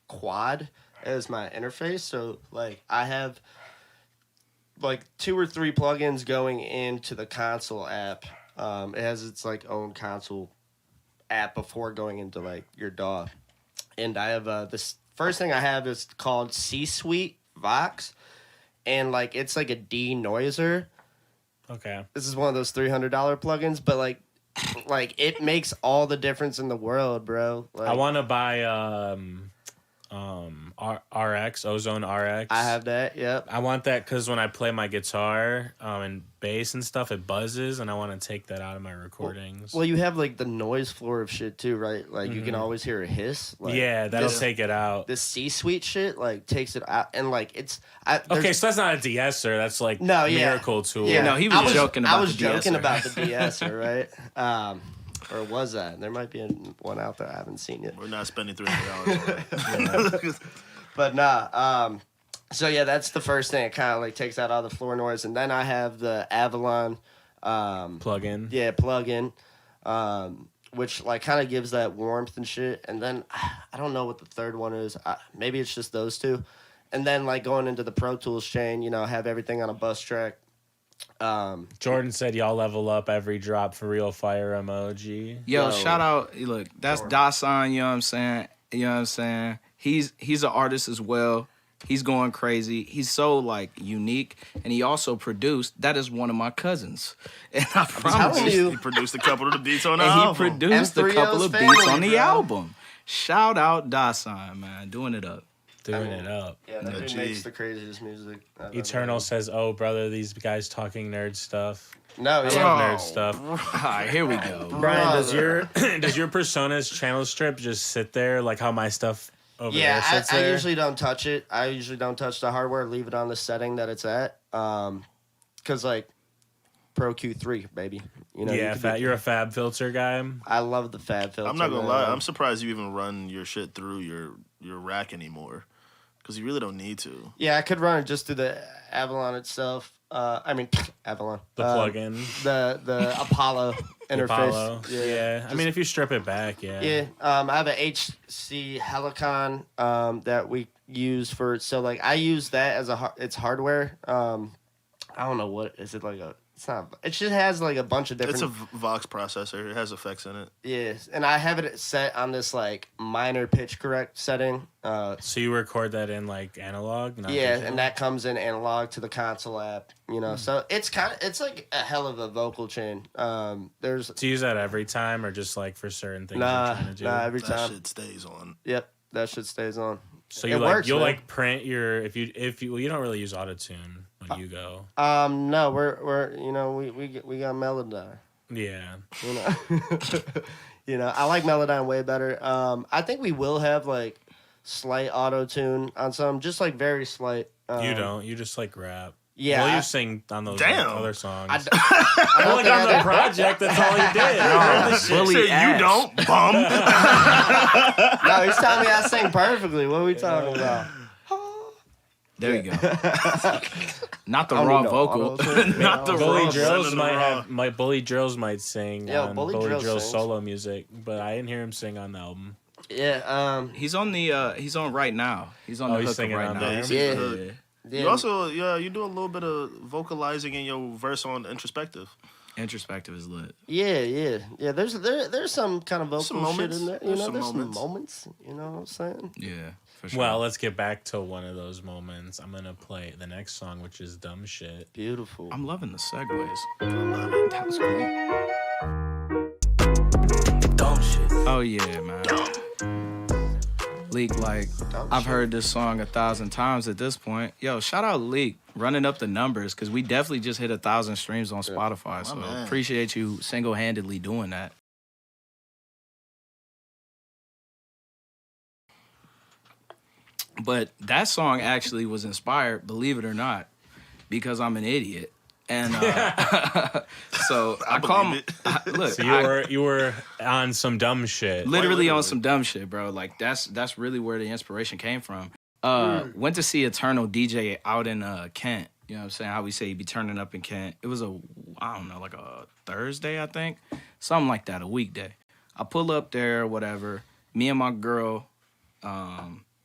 quad as my interface. So like I have like 2 or 3 plugins going into the console app. It has its like own console app before going into like your DAW. And I have this first thing I have is called C-Suite Vox, and like it's like a denoiser. Okay. This is one of those $300 plugins, but like it makes all the difference in the world, bro. Like, I want to buy RX, Ozone RX. I have that. Yep. I want that because when I play my guitar and bass and stuff, it buzzes, and I want to take that out of my recordings. Well, you have like the noise floor of shit too, right? Like you can always hear a hiss. Like, yeah, that'll take it out. This C-Suite shit like takes it out, and like it's Okay, so that's not a de-esser. That's like No, yeah. Miracle Tool. Yeah, no, he was joking about I was the joking de-esser. about the de-esser, right? Or was that? There might be one out there I haven't seen yet. We're not spending $300 on it. But nah, so yeah, that's the first thing. It kind of like takes out all the floor noise, and then I have the Avalon, Plug-in. yeah, plug-in, which like kind of gives that warmth and shit. And then I don't know what the third one is. Maybe it's just those two. And then like going into the Pro Tools chain, you know, have everything on a bus track. Jordan said y'all level up every drop for real fire emoji. Yo, shout out. Look, that's Dasan, you know what I'm saying? You know what I'm saying? He's an artist as well. He's going crazy. He's so like unique, and he also produced. That is one of my cousins, and I promise telling you, you. He produced a couple of the beats on the and he album. produced a M3O's couple of beats family, on the bro. album. Shout out Dasan, man, doing it up. Doing it up. Yeah, that dude G. makes the craziest music. I've ever Eternal heard. says, "Oh, brother, these guys talking nerd stuff. No, I yeah. love nerd stuff." All right, here we go. Brian, does your Persona's channel strip just sit there like how my stuff over Yeah, there sits I there? usually don't touch it. I usually don't touch the hardware. Leave it on the setting that it's at. Because like Pro Q3, baby. You know. Yeah, you're a Fab Filter guy. I love the Fab filter. I'm not gonna man. lie. I'm surprised you even run your shit through your rack anymore, because you really don't need to. Yeah, I could run it just through the Avalon itself. Avalon. The plugin. The Apollo interface. Apollo. Yeah. I mean, if you strip it back, yeah. Yeah, I have a HC Helicon that we use for. So like, I use that as it's hardware. I don't know what is it like a It's not. It just has like a bunch of different. It's a Vox processor. It has effects in it. Yes, and I have it set on this like minor pitch correct setting. So you record that in like analog? Not Yeah, digital? and that comes in analog to the console app. You know, so it's like a hell of a vocal chain. There's Do you use that every time or just like for certain things you're trying to do? nah, every That time. shit stays on. Yep, that shit stays on. So It you like works, you'll man. like print your if you well, you don't really use autotune when you go. No, we're we got Melodyne. Yeah. You know, I like Melodyne way better. I think we will have like slight auto tune on some, just like very slight. You don't. You just like rap. Yeah, Well, I- you sing on those Damn. other songs. I don't like think on I the do. project, that's all he did. Bully Say you ass. don't, bum. No, he's telling me I sing perfectly. What are we talking about? There you go. Not the I don't raw need no vocal. auto-tune. Not the Bully raw. Drills sending might the raw. have Bully Drills might sing Yeah, on Bully Bully Drills Drills sings. solo music, but I didn't hear him sing on the album. Yeah, He's on the. He's on right now. He's on Oh, the he's hook singing right on now. there? Yeah, he's Yeah. the hook. yeah. You also, you do a little bit of vocalizing in your verse on Introspective. Introspective is lit. yeah. There's some kind of vocal Some shit moments. in there. You There's know, some there's moments. some moments. You know what I'm saying? Yeah, for sure. Well, let's get back to one of those moments. I'm gonna play the next song, which is Dumb Shit. Beautiful. I'm loving the segues. That was cool. Dumb shit. Oh yeah, man. Leak, like, I've heard this song 1,000 times at this point. Yo, shout out Leak, running up the numbers, because we definitely just hit 1,000 streams on Spotify. So man. appreciate you single-handedly doing that. But that song actually was inspired, believe it or not, because I'm an idiot. And so I call believe it. look, So I- you were on some dumb shit. literally on literally. some dumb shit, bro. Like that's really where the inspiration came from. Went to see Eternal DJ out in Kent. You know what I'm saying? How we say he'd be turning up in Kent. It was like a Thursday, I think. Something like that, a weekday. I pull up there, whatever. Me and my girl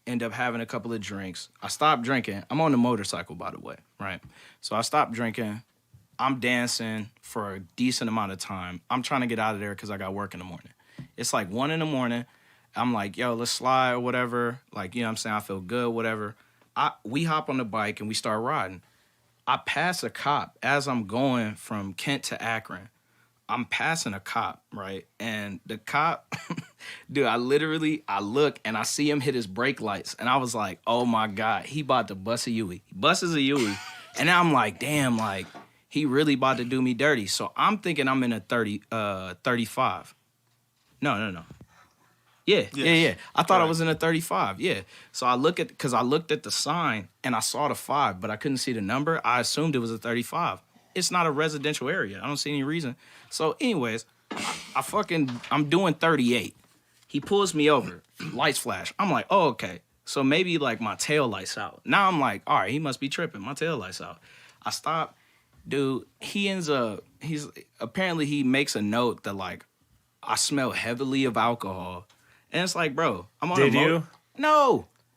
end up having a couple of drinks. I stopped drinking. I'm on the motorcycle, by the way, right? So I stopped drinking. I'm dancing for a decent amount of time. I'm trying to get out of there because I got work in the morning. It's like 1 a.m. I'm like, yo, let's slide or whatever. Like, you know what I'm saying? I feel good, whatever. We hop on the bike and we start riding. I pass a cop as I'm going from Kent to Akron. I'm passing a cop, right? And the cop, dude, I look and I see him hit his brake lights. And I was like, oh my God, he about to bust a Yui. He busts a Yui. And I'm like, damn, like, he really about to do me dirty. So I'm thinking I'm in a 35. No. Yeah. I thought I was in a 35. Yeah. So I looked at the sign and I saw the 5, but I couldn't see the number. I assumed it was a 35. It's not a residential area. I don't see any reason. So anyways, I'm doing 38. He pulls me over. Lights flash. I'm like, oh, okay. So maybe like my tail lights out. Now I'm like, all right, he must be tripping. My tail lights out. I stop. Dude, he makes a note that like I smell heavily of alcohol. And it's like, bro, I'm on Did a you?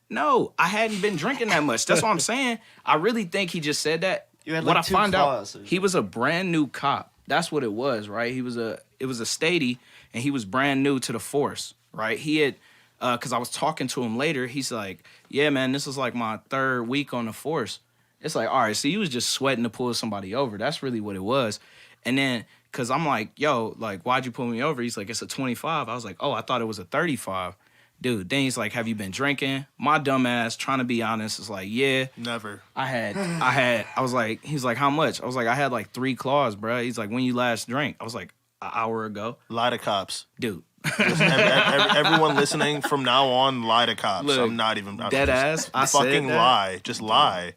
No, I hadn't been drinking that much. That's what I'm saying. I really think he just said that. You had, what like, I two find claws out, or he was a brand new cop. That's what it was, right? It was a statey, and he was brand new to the force, right? He had, because I was talking to him later. He's like, yeah, man, this is like my 3rd week on the force. It's like, all right, so he was just sweating to pull somebody over. That's really what it was. And then, because I'm like, yo, like, why'd you pull me over? He's like, it's a 25. I was like, oh, I thought it was a 35. Dude, then he's like, have you been drinking? My dumb ass, trying to be honest, is like, yeah. Never. I was like, he's like, how much? I was like, I had like 3 claws, bro. He's like, when you last drank? I was like, an hour ago. Lie to cops. Dude. Everyone listening from now on, lie to cops. Look, I'm not even. I'm dead just- ass, I said fucking that. lie. Just lie.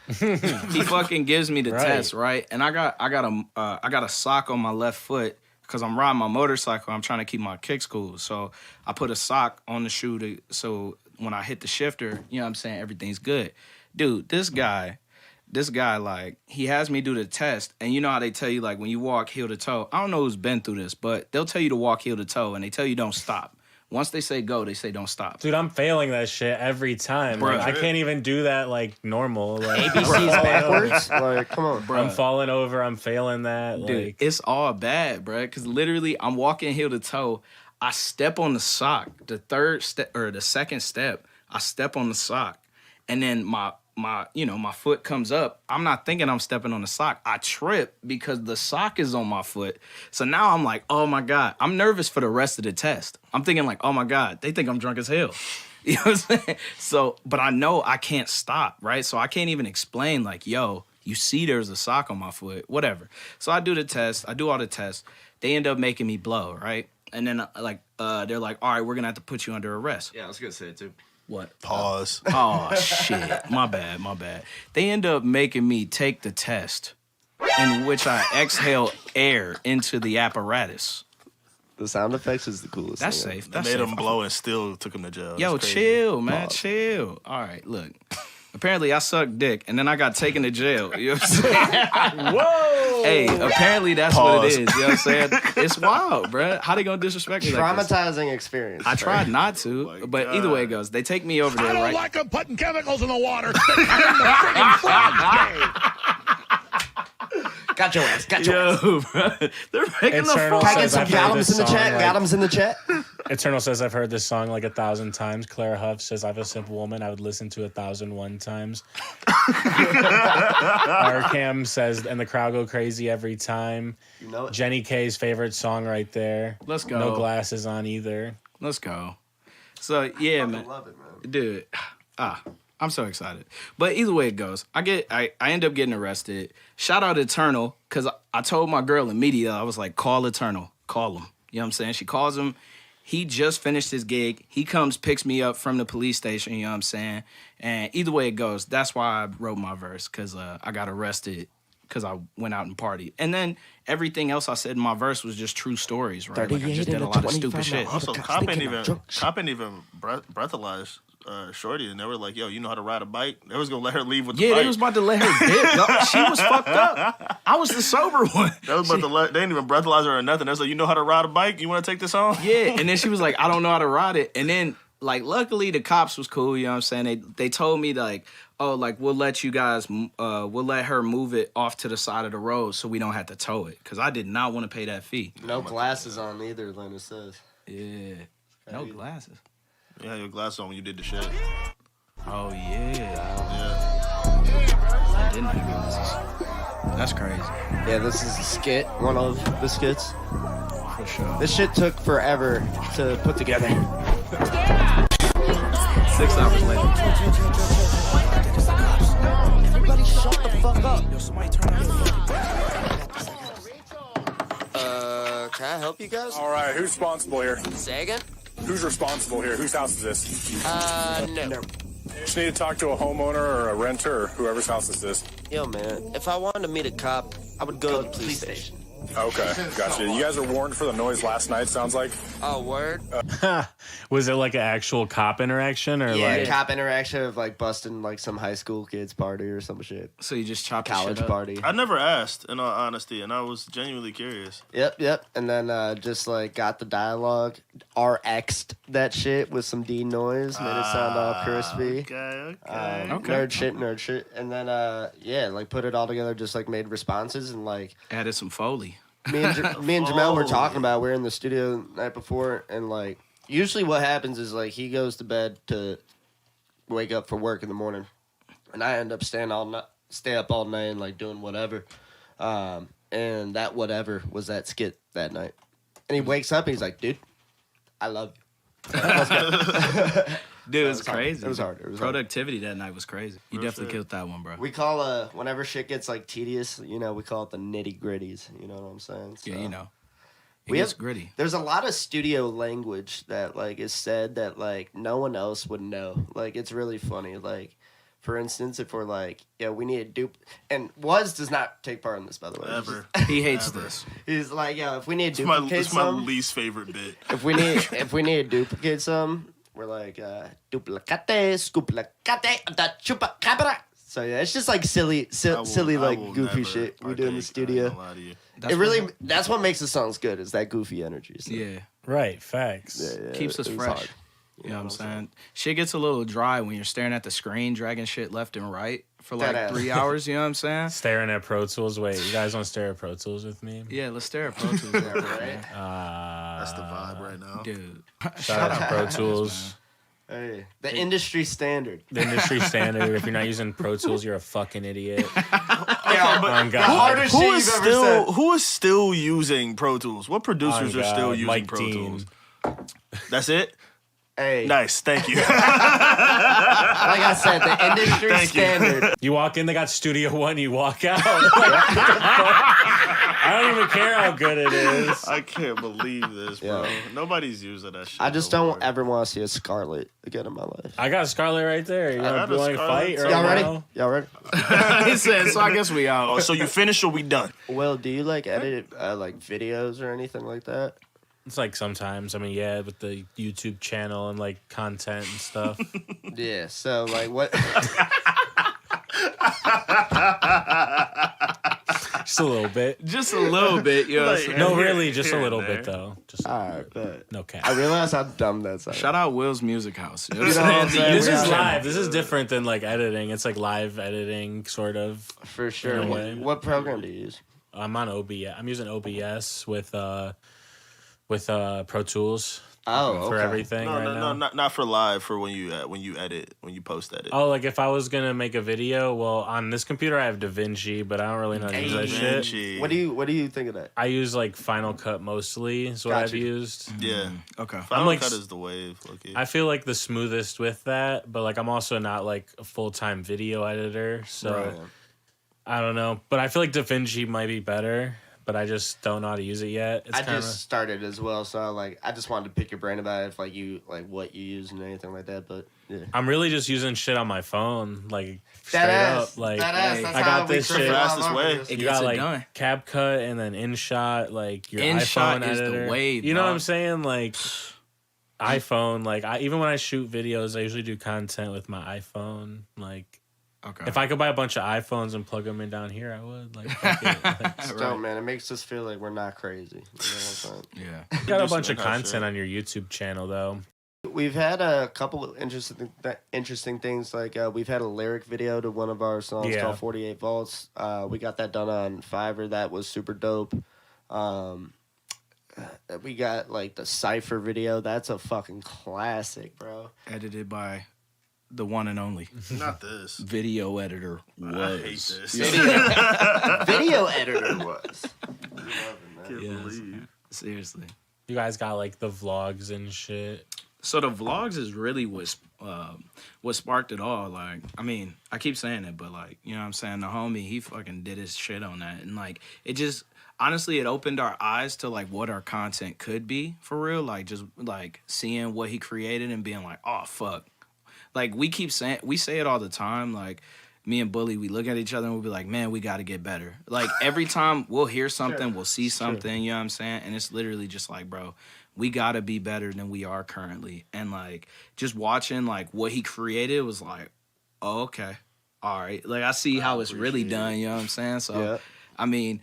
He fucking gives me the Right. test, right? And I got a sock on my left foot because I'm riding my motorcycle. I'm trying to keep my kicks cool. So I put a sock on the shoe so when I hit the shifter, you know what I'm saying, everything's good. Dude, this guy, like, he has me do the test. And you know how they tell you, like, when you walk heel to toe, I don't know who's been through this, but they'll tell you to walk heel to toe and they tell you don't stop. Once they say go, they say don't stop. Dude, I'm failing that shit every time. Bruh. Like, I can't even do that like normal. Like, ABC's backwards. Like, come on, bro. I'm falling over. I'm failing that. Dude, Like, it's all bad, bro. Because literally, I'm walking heel to toe. I step on the sock. The third step or the second step, I step on the sock, and then my foot comes up. I'm not thinking I'm stepping on the sock. I trip because the sock is on my foot. So now I'm like, oh my God. I'm nervous for the rest of the test. I'm thinking like, oh my God, they think I'm drunk as hell. You know what I'm saying? So, but I know I can't stop, right? So I can't even explain like, yo, you see there's a sock on my foot, whatever. So I do the test. I do all the tests. They end up making me blow, right? And then they're like, all right, we're going to have to put you under arrest. Yeah, I was gonna say it too. What? Pause. Oh, shit. My bad. They end up making me take the test in which I exhale air into the apparatus. The sound effects is the coolest. That's thing. safe. They made him blow and still took him to jail. Yo, That's crazy. chill, man. Chill. All right, look. Apparently, I sucked dick, and then I got taken to jail. You know what I'm saying? whoa! Hey, apparently that's what it is. You know what I'm saying? It's wild, bruh. How they gonna disrespect me like this? Traumatizing experience. I tried not to, my but God. either way it goes. They take me over there, right? like them putting chemicals in the water. They come in the friggin' frog Got your ass. Got your ass. Yo, bro. They're making the Eternal frog. Can I get says some I've heard Gotham's this in the song, chat? like- Gotham's in the chat. Eternal says I've heard this song like 1,000 times. Clara Huff says I'm a simple woman. I would listen to 1,001 times. Arcam says and the crowd go crazy every time. You know it. Jenny K's favorite song right there. Let's go. No glasses on either. Let's go. So yeah, man. Love it, man. Dude, I'm so excited. But either way it goes, I end up getting arrested. Shout out Eternal, because I told my girl immediately, I was like, call Eternal. Call him. You know what I'm saying? She calls him. He just finished his gig. He comes, picks me up from the police station, you know what I'm saying? And either way it goes, that's why I wrote my verse, because I got arrested because I went out and partied. And then everything else I said in my verse was just true stories, right? Like I just did a lot of stupid shit. Also, cop ain't even breathalyze Shorty, and they were like, "Yo, you know how to ride a bike?" They was gonna let her leave with the Yeah, bike. they was about to let her dip. Dog. She was fucked up. I was the sober one. They was about to let. They didn't even breathalyze her or nothing. They was like, "You know how to ride a bike? You want to take this home?" Yeah, and then she was like, I don't know how to ride it. And then, like, luckily the cops was cool, you know what I'm saying? They told me, like, oh, like, we'll let you guys, we'll let her move it off to the side of the road so we don't have to tow it. Because I did not want to pay that fee. No glasses on either, Lena says. Yeah. No glasses. You had your glasses on when you did the shit. Oh, yeah. Yeah. I didn't have glasses. That's crazy. Yeah, this is a skit, one of the skits. For sure. This shit took forever to put together. 6 hours later. Everybody shut the fuck up. Can I help you guys? All right, who's responsible here? Say again? Who's responsible here? Whose house is this? No. Just need to talk to a homeowner or a renter or whoever's house is this. Yo, man, if I wanted to meet a cop, I would go to the police station. Okay, gotcha. You guys were warned for the noise last night, sounds like? Oh, word? Was it like an actual cop interaction or Yeah, like cop interaction of like busting like some high school kids party or some shit. So you just chopped the College shit up? party. I never asked, in all honesty, and I was genuinely curious. Yep. And then just like got the dialogue, RX'd that shit with some D noise, made it sound all crispy. Okay. Nerd shit. And then like put it all together, just like made responses and like Added some Foley. me and Jamel were talking about. We were in the studio the night before, and like usually what happens is like he goes to bed to wake up for work in the morning, and I end up stay up all night and like doing whatever. And that whatever was that skit that night, and he wakes up and he's like, "Dude, I love you." Dude, it was was hard. crazy. It was hard. It was hard. Productivity that night was crazy. You definitely killed that one, bro. We call whenever shit gets like tedious, we call it the nitty gritties. You know what I'm saying? So, Yeah, you know. It We gets have- gritty. There's a lot of studio language that like is said that like no one else would know. Like it's really funny. Like for instance, if we're like, yeah, we need a dupe, and does not take part in this, by the way. It's Ever. He hates Ever. this. just- he's like, yeah, if we need to It's my, duplicate it's my some, least favorite bit. if we need to duplicate some, we're like duplicate, scuplicate, da chupa cabra. So yeah, it's just like silly I like will goofy never shit we do in the partake, I ain't studio. gonna lie to you. That's That's what makes the songs good. Is that goofy energy. So. Yeah. Right, facts. Yeah, Keeps us it was fresh. hard. You know what I'm saying? Shit gets a little dry when you're staring at the screen, dragging shit left and right for like Deadass. 3 hours. You know what I'm saying? Staring at Pro Tools. Wait, you guys want to stare at Pro Tools with me? Yeah, let's stare at Pro Tools, real quick, man. That's the vibe right now. Dude. Shout out Pro Tools. Hey, the industry standard. The industry standard. If you're not using Pro Tools, you're a fucking idiot. Yeah, On the God. hardest shit you've ever said. Who is still using Pro Tools? What producers On are still God. using Mike Pro Dean. Tools? That's it? Hey, Nice, thank you. like I said, the industry Thank you. standard. You walk in, they got Studio One, you walk out. I don't even care how good it is. I can't believe this, bro. Yeah. Nobody's using that shit. I just no don't more. ever want to see a Scarlet again in my life. I got Scarlet right there. You I want got a to fight Scarlet. right Y'all ready? now? Y'all ready? He said, so I guess we out. Oh, so you finished or we done? Will, do you like edit like videos or anything like that? It's like sometimes. I mean, yeah, with the YouTube channel and like content and stuff. Yeah. So like what? Just a little bit. Just a little bit, you know what I'm saying? No, Here- really, just a here little and bit there. though. Just All right, but no cap. I realize how dumb that sounds. Shout out Will's Music House. You know You know what I'm saying? This is Yeah. live. This is different than like editing. It's like live editing, sort of. For sure. In a way. What program do you use? I'm on OBS. I'm using OBS with Pro Tools Oh, for okay. everything No, right no, now. not for live. For when you edit, when you post edit. Oh, like if I was gonna make a video, well, on this computer I have DaVinci, but I don't really know how to use that shit. DaVinci. What do you think of that? I use like Final Cut mostly. Is what I've Gotcha. used. Yeah, Okay. Final like Cut s- is the wave. Okay. I feel like the smoothest with that, but like I'm also not like a full-time video editor, so Right. I don't know. But I feel like DaVinci might be better, but I just don't know how to use it yet. It's I kinda, just started as well, so like I just wanted to pick your brain about it, if like you like what you use and anything like that. But yeah, I'm really just using shit on my phone, like straight that up. Like that's I got we this create shit. a lot of Fastest our way. videos. It you gets got it like done. CapCut and then InShot, like your InShot iPhone is the editor. wave, You know what dog. I'm saying? Like iPhone, like even when I shoot videos, I usually do content with my iPhone. Like Okay. if I could buy a bunch of iPhones and plug them in down here, I would. Like, fuck it. Like, It's dope, man. It makes us feel like we're not crazy. You know what I'm saying? Yeah. you got a Do some bunch of in-house content shit. on your YouTube channel though. We've had a couple of interesting things. Like we've had a lyric video to one of our songs Yeah. called 48 Volts. We got that done on Fiverr. That was super dope. We got like the Cypher video. That's a fucking classic, bro. Edited by the one and only Not this. video editor was. I hate this. Video editor was. Can't Yes. believe. Seriously. You guys got like the vlogs and shit. So the vlogs is really what sparked it all. Like, I mean, I keep saying it, but like, you know what I'm saying? The homie, he fucking did his shit on that. And like, it just, honestly, it opened our eyes to like what our content could be for real. Like, just like seeing what he created and being like, oh, fuck. Like, we say it all the time. Like, me and Bully, we look at each other and we'll be like, man, we got to get better. Like, every time we'll hear something, we'll see something, you know what I'm saying? And it's literally just like, bro, we got to be better than we are currently. And, like, just watching, like, what he created was like, oh, okay. All right. Like, I see how it's really done, you know what I'm saying? So, Yeah. I mean,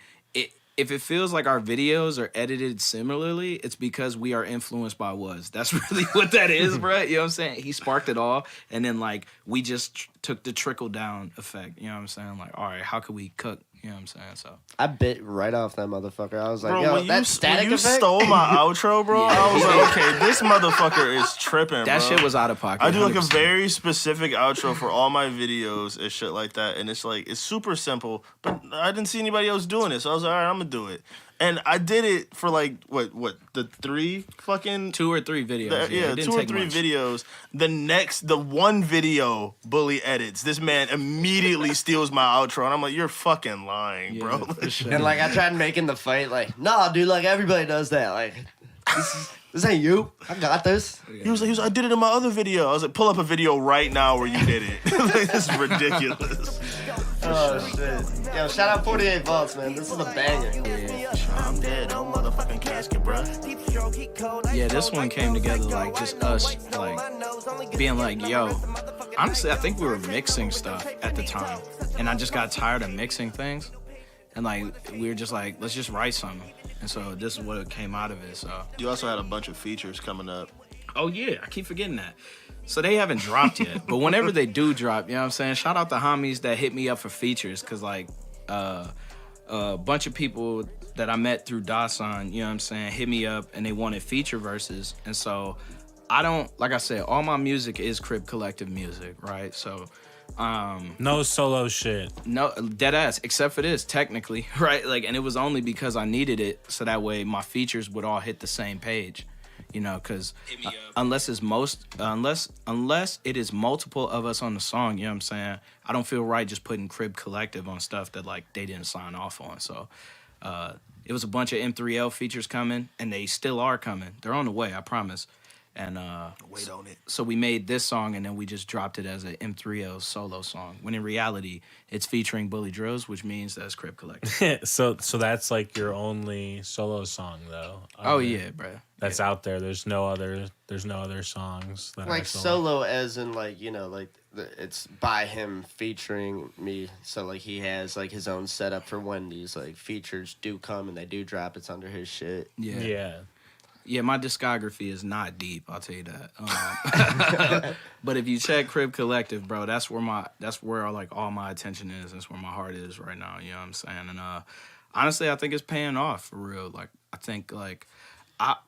if it feels like our videos are edited similarly, it's because we are influenced by Wuz. That's really what that is, bro. You know what I'm saying? He sparked it all, and then, like, we just took the trickle-down effect. You know what I'm saying? Like, all right, how could we cook? You know what I'm saying? So I bit right off that motherfucker. I was like, Bro, yo, when that you, static when you effect? stole my outro, bro, I was like, okay, this motherfucker is tripping, that bro. shit was out of pocket. I do like a 100%. very specific outro for all my videos and shit like that, and it's like it's super simple. But I didn't see anybody else doing it, so I was like, all right, I'm gonna do it. And I did it for like what the 3 fucking 2 or 3 videos. yeah, it didn't 2 or take 3 much. videos. The one video Bully edits. This man immediately steals my outro, and I'm like, you're fucking lying, Yeah, bro. for sure. And like I tried making the fight, like, nah, dude, like everybody does that. Like, this ain't you. I got this. He was like, I did it in my other video. I was like, pull up a video right now where you did it. Like, this is ridiculous. Oh shit. Yo, shout out 48 Volts, man. This is a banger. I'm dead. No motherfucking casket, bro. Yeah, this one came together like just us, like being like, yo. Honestly, I think we were mixing stuff at the time, and I just got tired of mixing things. and like we were just like, let's just write something. And so this is what came out of it. So You also had a bunch of features coming up. oh yeah, I keep forgetting that. So they haven't dropped yet, but whenever they do drop, you know what I'm saying? Shout out the homies that hit me up for features, cause like a bunch of people that I met through Dasan, you know what I'm saying, hit me up and they wanted feature verses. And so I don't, like I said, all my music is Crib Collective music, right? So No solo shit. no, dead ass, except for this, technically, right? Like, and it was only because I needed it, so that way my features would all hit the same page, you know, because unless it is multiple of us on the song, you know what I'm saying, I don't feel right just putting Crib Collective on stuff that like they didn't sign off on. So it was a bunch of M3L features coming, and they still are coming. They're on the way, I promise. And Wait on it. so we made this song, and then we just dropped it as an M3L solo song. When in reality, it's featuring Bully Drills, which means that's Crib Collective. So that's like your only solo song though. Oh yeah, bro. That's out there. There's no other songs that Like are solo, as in like, you know, like it's by him featuring me. So like he has like his own setup for when these like features do come and they do drop. It's under his shit. Yeah. Yeah. Yeah, my discography is not deep, I'll tell you that. But if you check Crib Collective, bro, that's where like all my attention is. That's where my heart is right now. You know what I'm saying? And honestly, I think it's paying off for real. Like I think like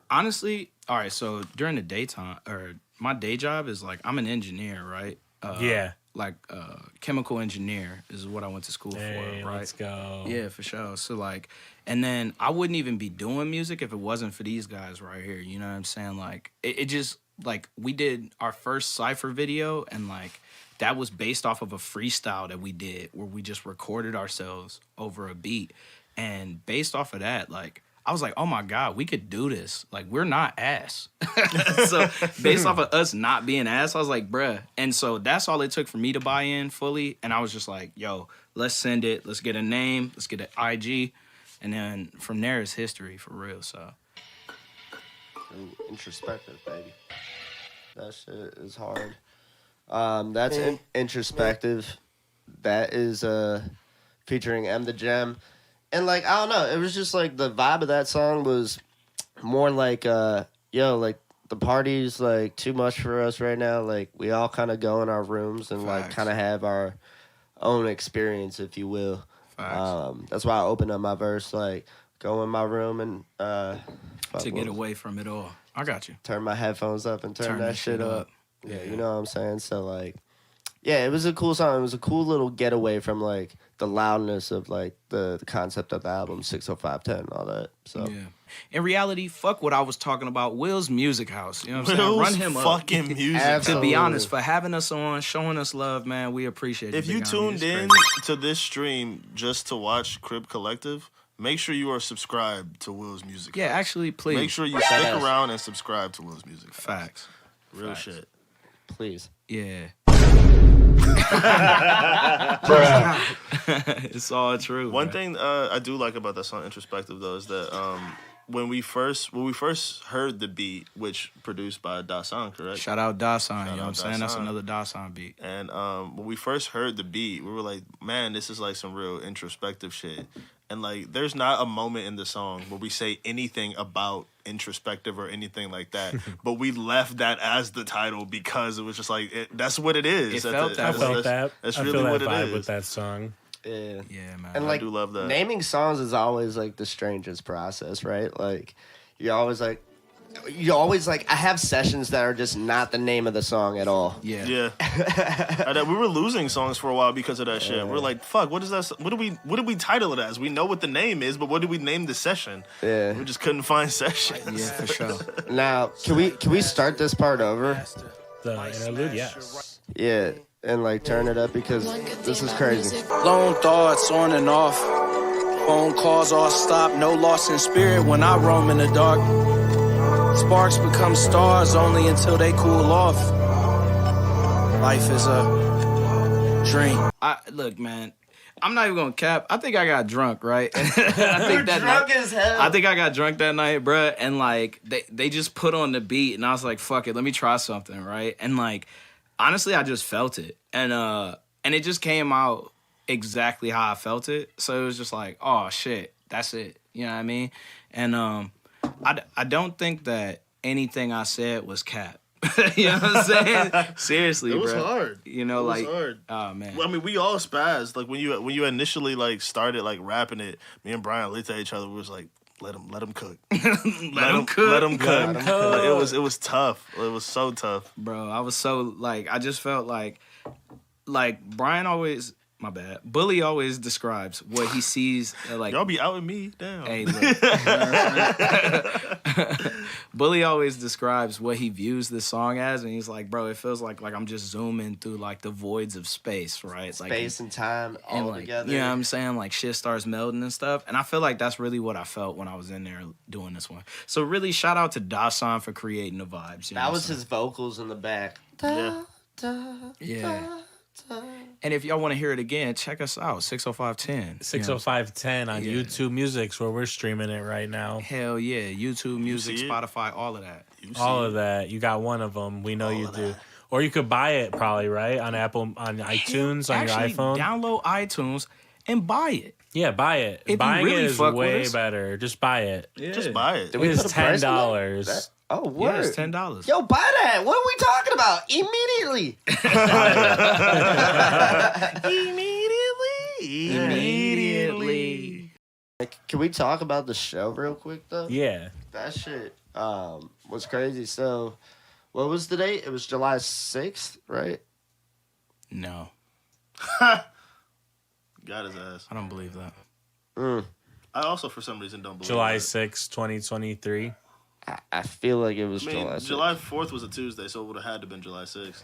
honestly, all right. So during the daytime, or my day job is like I'm an engineer, right? Yeah. Like chemical engineer is what I went to school Hey, for, right? let's go. Yeah, for sure. So like, and then I wouldn't even be doing music if it wasn't for these guys right here. You know what I'm saying? Like, it just like we did our first Cypher video, and like that was based off of a freestyle that we did where we just recorded ourselves over a beat, and based off of that, like I was like, oh my God, we could do this. Like, we're not ass. So based off of us not being ass, I was like, bruh. And so that's all it took for me to buy in fully. And I was just like, yo, let's send it. Let's get a name. Let's get an IG. And then from there is history for real. So Introspective, baby. That shit is hard. That's introspective. That is featuring M the Gem. And, like, I don't know. It was just, like, the vibe of that song was more like, like, the party's, like, too much for us right now. Like, we all kind of go in our rooms and, like, kind of have our own experience, if you will. That's why I opened up my verse, like, go in my room and, to get away from it all. I got you. turn my headphones up and turn that shit up. Yeah, you know what I'm saying? So, like, yeah, it was a cool song. It was a cool little getaway from, like, the loudness of, like, the concept of the album, 60510 and all that. So, Yeah. In reality, fuck what I was talking about. Will's Music House. You know what I'm saying? Will's Run him up. fucking music. To be honest, for having us on, showing us love, man, we appreciate it. If you big homie. tuned It's in crazy. to this stream just to watch Crib Collective, make sure you are subscribed to Will's Music. Yeah, actually, please. Make sure you stick around and subscribe to Will's Music. Facts. Real shit. please. Yeah. It's all true. One bruh. thing I do like about that song Introspective though is that when we first heard the beat, which produced by Dasan, correct? Shout out Dasan, you know what I'm out saying? That's Dasan. another Dasan beat. And when we first heard the beat, we were like, man, this is like some real introspective shit. And like, there's not a moment in the song where we say anything about introspective or anything like that. But we left that as the title because it was just like, that's what it is. It felt that I way. felt that. That's I really feel that what it vibe is. with that song. Yeah. Yeah, man. And, I like, do love that. naming songs is always, like, the strangest process, right? Like, you always, like, I have sessions that are just not the name of the song at all. yeah. Yeah. We were losing songs for a while because of that shit. We're like, fuck, what is that? What did we title it as? We know what the name is, but what did we name the session? Yeah. We just couldn't find sessions. Yeah, for sure. Now, can we start this part over? The interlude, yes. Yeah. And, like, turn it up because this is crazy. Lone thoughts on and off. Phone calls all stop. No loss in spirit when I roam in the dark. Sparks become stars only until they cool off. Life is a dream. Look, man. I'm not even gonna cap. I think I got drunk, right? I think that drunk night, as hell. I think I got drunk that night, bruh. And like they just put on the beat, and I was like, "Fuck it, let me try something," right? And like, honestly, I just felt it, and it just came out exactly how I felt it. So it was just like, oh shit, that's it. You know what I mean? And I don't think that anything I said was cap. You know what I'm saying? Seriously, It was bro. hard. You know, It was like, hard. oh man. Well, I mean, we all spazzed. Like when you initially like started like rapping it, me and Brian looked at each other. We was like, let him cook. let him cook. Let him cook. Like, it was tough. It was so tough, Bro, I was so like, I just felt like Brian always, my bad. Bully always describes what he sees. Like, y'all be outing me. Damn. hey, look. Bully always describes what he views this song as, and he's like, bro, it feels like I'm just zooming through like the voids of space, right? Space and time and all like, together. you know what I'm saying? Like shit starts melting and stuff. And I feel like that's really what I felt when I was in there doing this one. So really shout out to Dasan for creating the vibes. You know That what was I'm his vocals in the back. Yeah. saying? Yeah. And if y'all want to hear it again, check us out, 60510. 60510 on Yeah. YouTube Music's where we're streaming it right now. Hell yeah. YouTube Music, see it? Spotify, all of that. You see All it? of that. You got one of them. We know you do. Or you could buy it probably, right? On Apple, on iTunes, on Actually, your iPhone. download iTunes and buy it. Yeah, buy it. If you Buying really it is fuck with way us. better. Just buy it. Yeah. Just buy it. Did It is put a price on $10. that? Oh, Yeah, word. it's $10. Yo, buy that. What are we talking about? Immediately. Immediately. Can we talk about the show real quick, though? Yeah. That shit was crazy. So, what was the date? It was July 6th, right? No, Got his ass. I don't believe that. I also, for some reason, don't believe July that. 6, 2023. I feel like it was I mean, July 6th. July 4th was a Tuesday, so it would have had to been July 6th.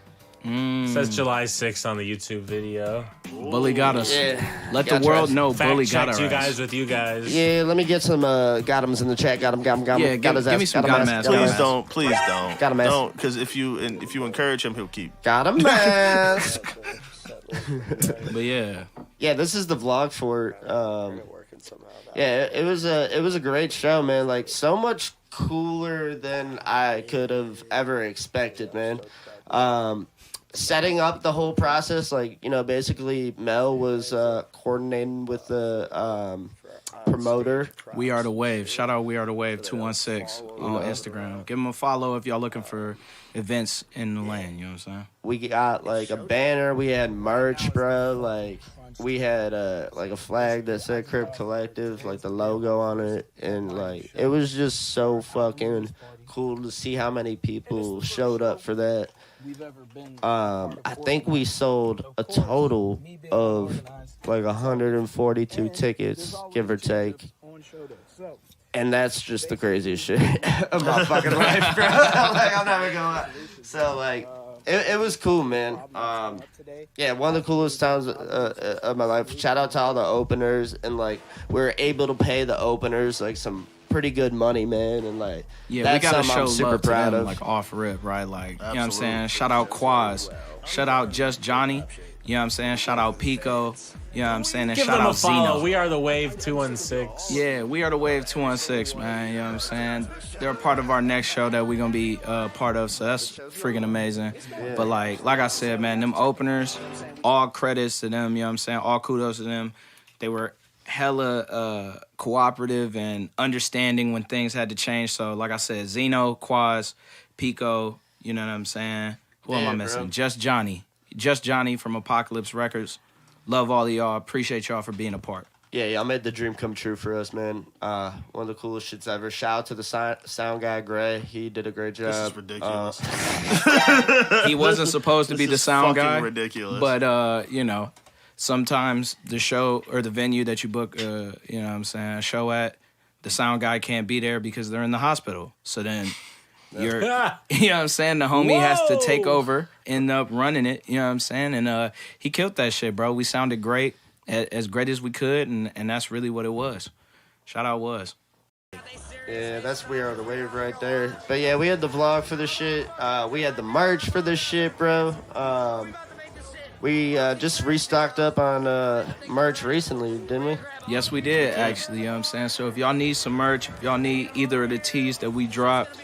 It says July 6th on the YouTube video. Bully got us. Yeah. Let the Gotcha. world know Fact Bully got checked our you ass. guys with you guys. Yeah, let me get some got 'ems in the chat. Got him. Yeah, got his give ass. me some got got 'em him ass. got him Please ass. don't. Please don't. Got him ass. Don't, because if you encourage him, he'll keep. Got him ass. But yeah, Yeah, this is the vlog for yeah, it was a great show, man. Like so much cooler than I could have ever expected, man. Setting up the whole process, like, you know, basically Mel was coordinating with the promoter. We Are the Wave. Shout out We Are the Wave 216 on Instagram. Give them a follow if y'all looking for events in the land. You know what I'm saying? We got like a banner, we had merch, bro. Like we had like a flag that said Crip Collective, like the logo on it, and like it was just so fucking cool to see how many people showed up for that. I think we sold a total of like 142 tickets, give or take. And that's just the craziest shit of my fucking life, bro. Like, I'm never gonna lie. So, like, it was cool, man. Yeah, one of the coolest times of my life. Shout out to all the openers. And, like, we were able to pay the openers, like, some pretty good money, man. And, like, Yeah, that's we gotta something show I'm super love to proud them, of. like off rip, right? Like, you know what I'm Absolutely. saying? Shout out Quaz. Shout out Just Johnny. You know what I'm saying? Shout out Pico. You know what I'm saying? And Give shout them a out follow. Zeno. We Are the Wave 216. Yeah, We Are the Wave 216, man. You know what I'm saying? They're a part of our next show that we're gonna be part of, so that's freaking amazing. But like I said, man, them openers, all credits to them, you know what I'm saying? All kudos to them. They were hella cooperative and understanding when things had to change. So like I said, Zeno, Quaz, Pico, you know what I'm saying? Who am I Yeah, missing? bro. Just Johnny from Apocalypse Records. Love all of y'all. Appreciate y'all for being a part. Yeah, y'all made the dream come true for us, man. One of the coolest shits ever. Shout out to the sound guy, Gray. He did a great job. This is ridiculous. He wasn't supposed to be This the is sound fucking guy, ridiculous. but you know, sometimes the show or the venue that you book, you know what I'm saying, a show at, the sound guy can't be there because they're in the hospital. So then you're, you know what I'm saying, the homie has to take over, end up running it, you know what I'm saying, and he killed that shit, bro. We sounded great, as great as we could, and that's really what it was. Shout out Was. Yeah, that's We Are the Wave right there. But yeah, we had the vlog for this shit. We had the merch for this shit, bro. We just restocked up on merch recently, didn't we? Yes, we did, actually, you know what I'm saying? So if y'all need some merch, if y'all need either of the tees that we dropped,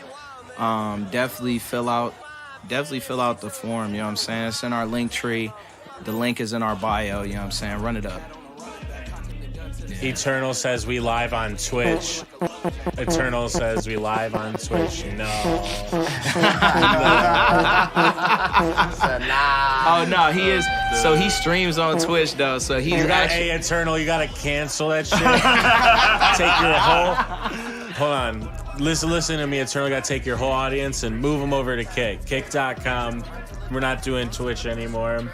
definitely fill out the form, you know what I'm saying? It's in our link tree. The link is in our bio. You know what I'm saying? Run it up. Eternal says we live on Twitch. Eternal says we live on Twitch. No. Oh no, he is. So he streams on Twitch though. So he's actually. Hey, Eternal, you gotta cancel that shit. Take your whole. Hold on. Listen to me, Eternal. You gotta take your whole audience and move them over to Kick. Kick.com. We're not doing Twitch anymore.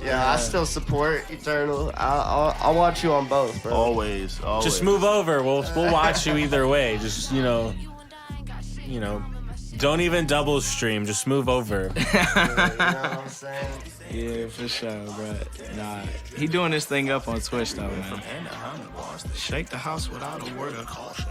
Yeah, I still support Eternal. I'll watch you on both, bro. Always. Just move over. We'll watch you either way. Just you know, don't even double stream. Just move over. You know what I'm saying? Yeah, for sure, bro. Nah, he doing this thing up on Twitch though, man. Shake the house without a word of caution.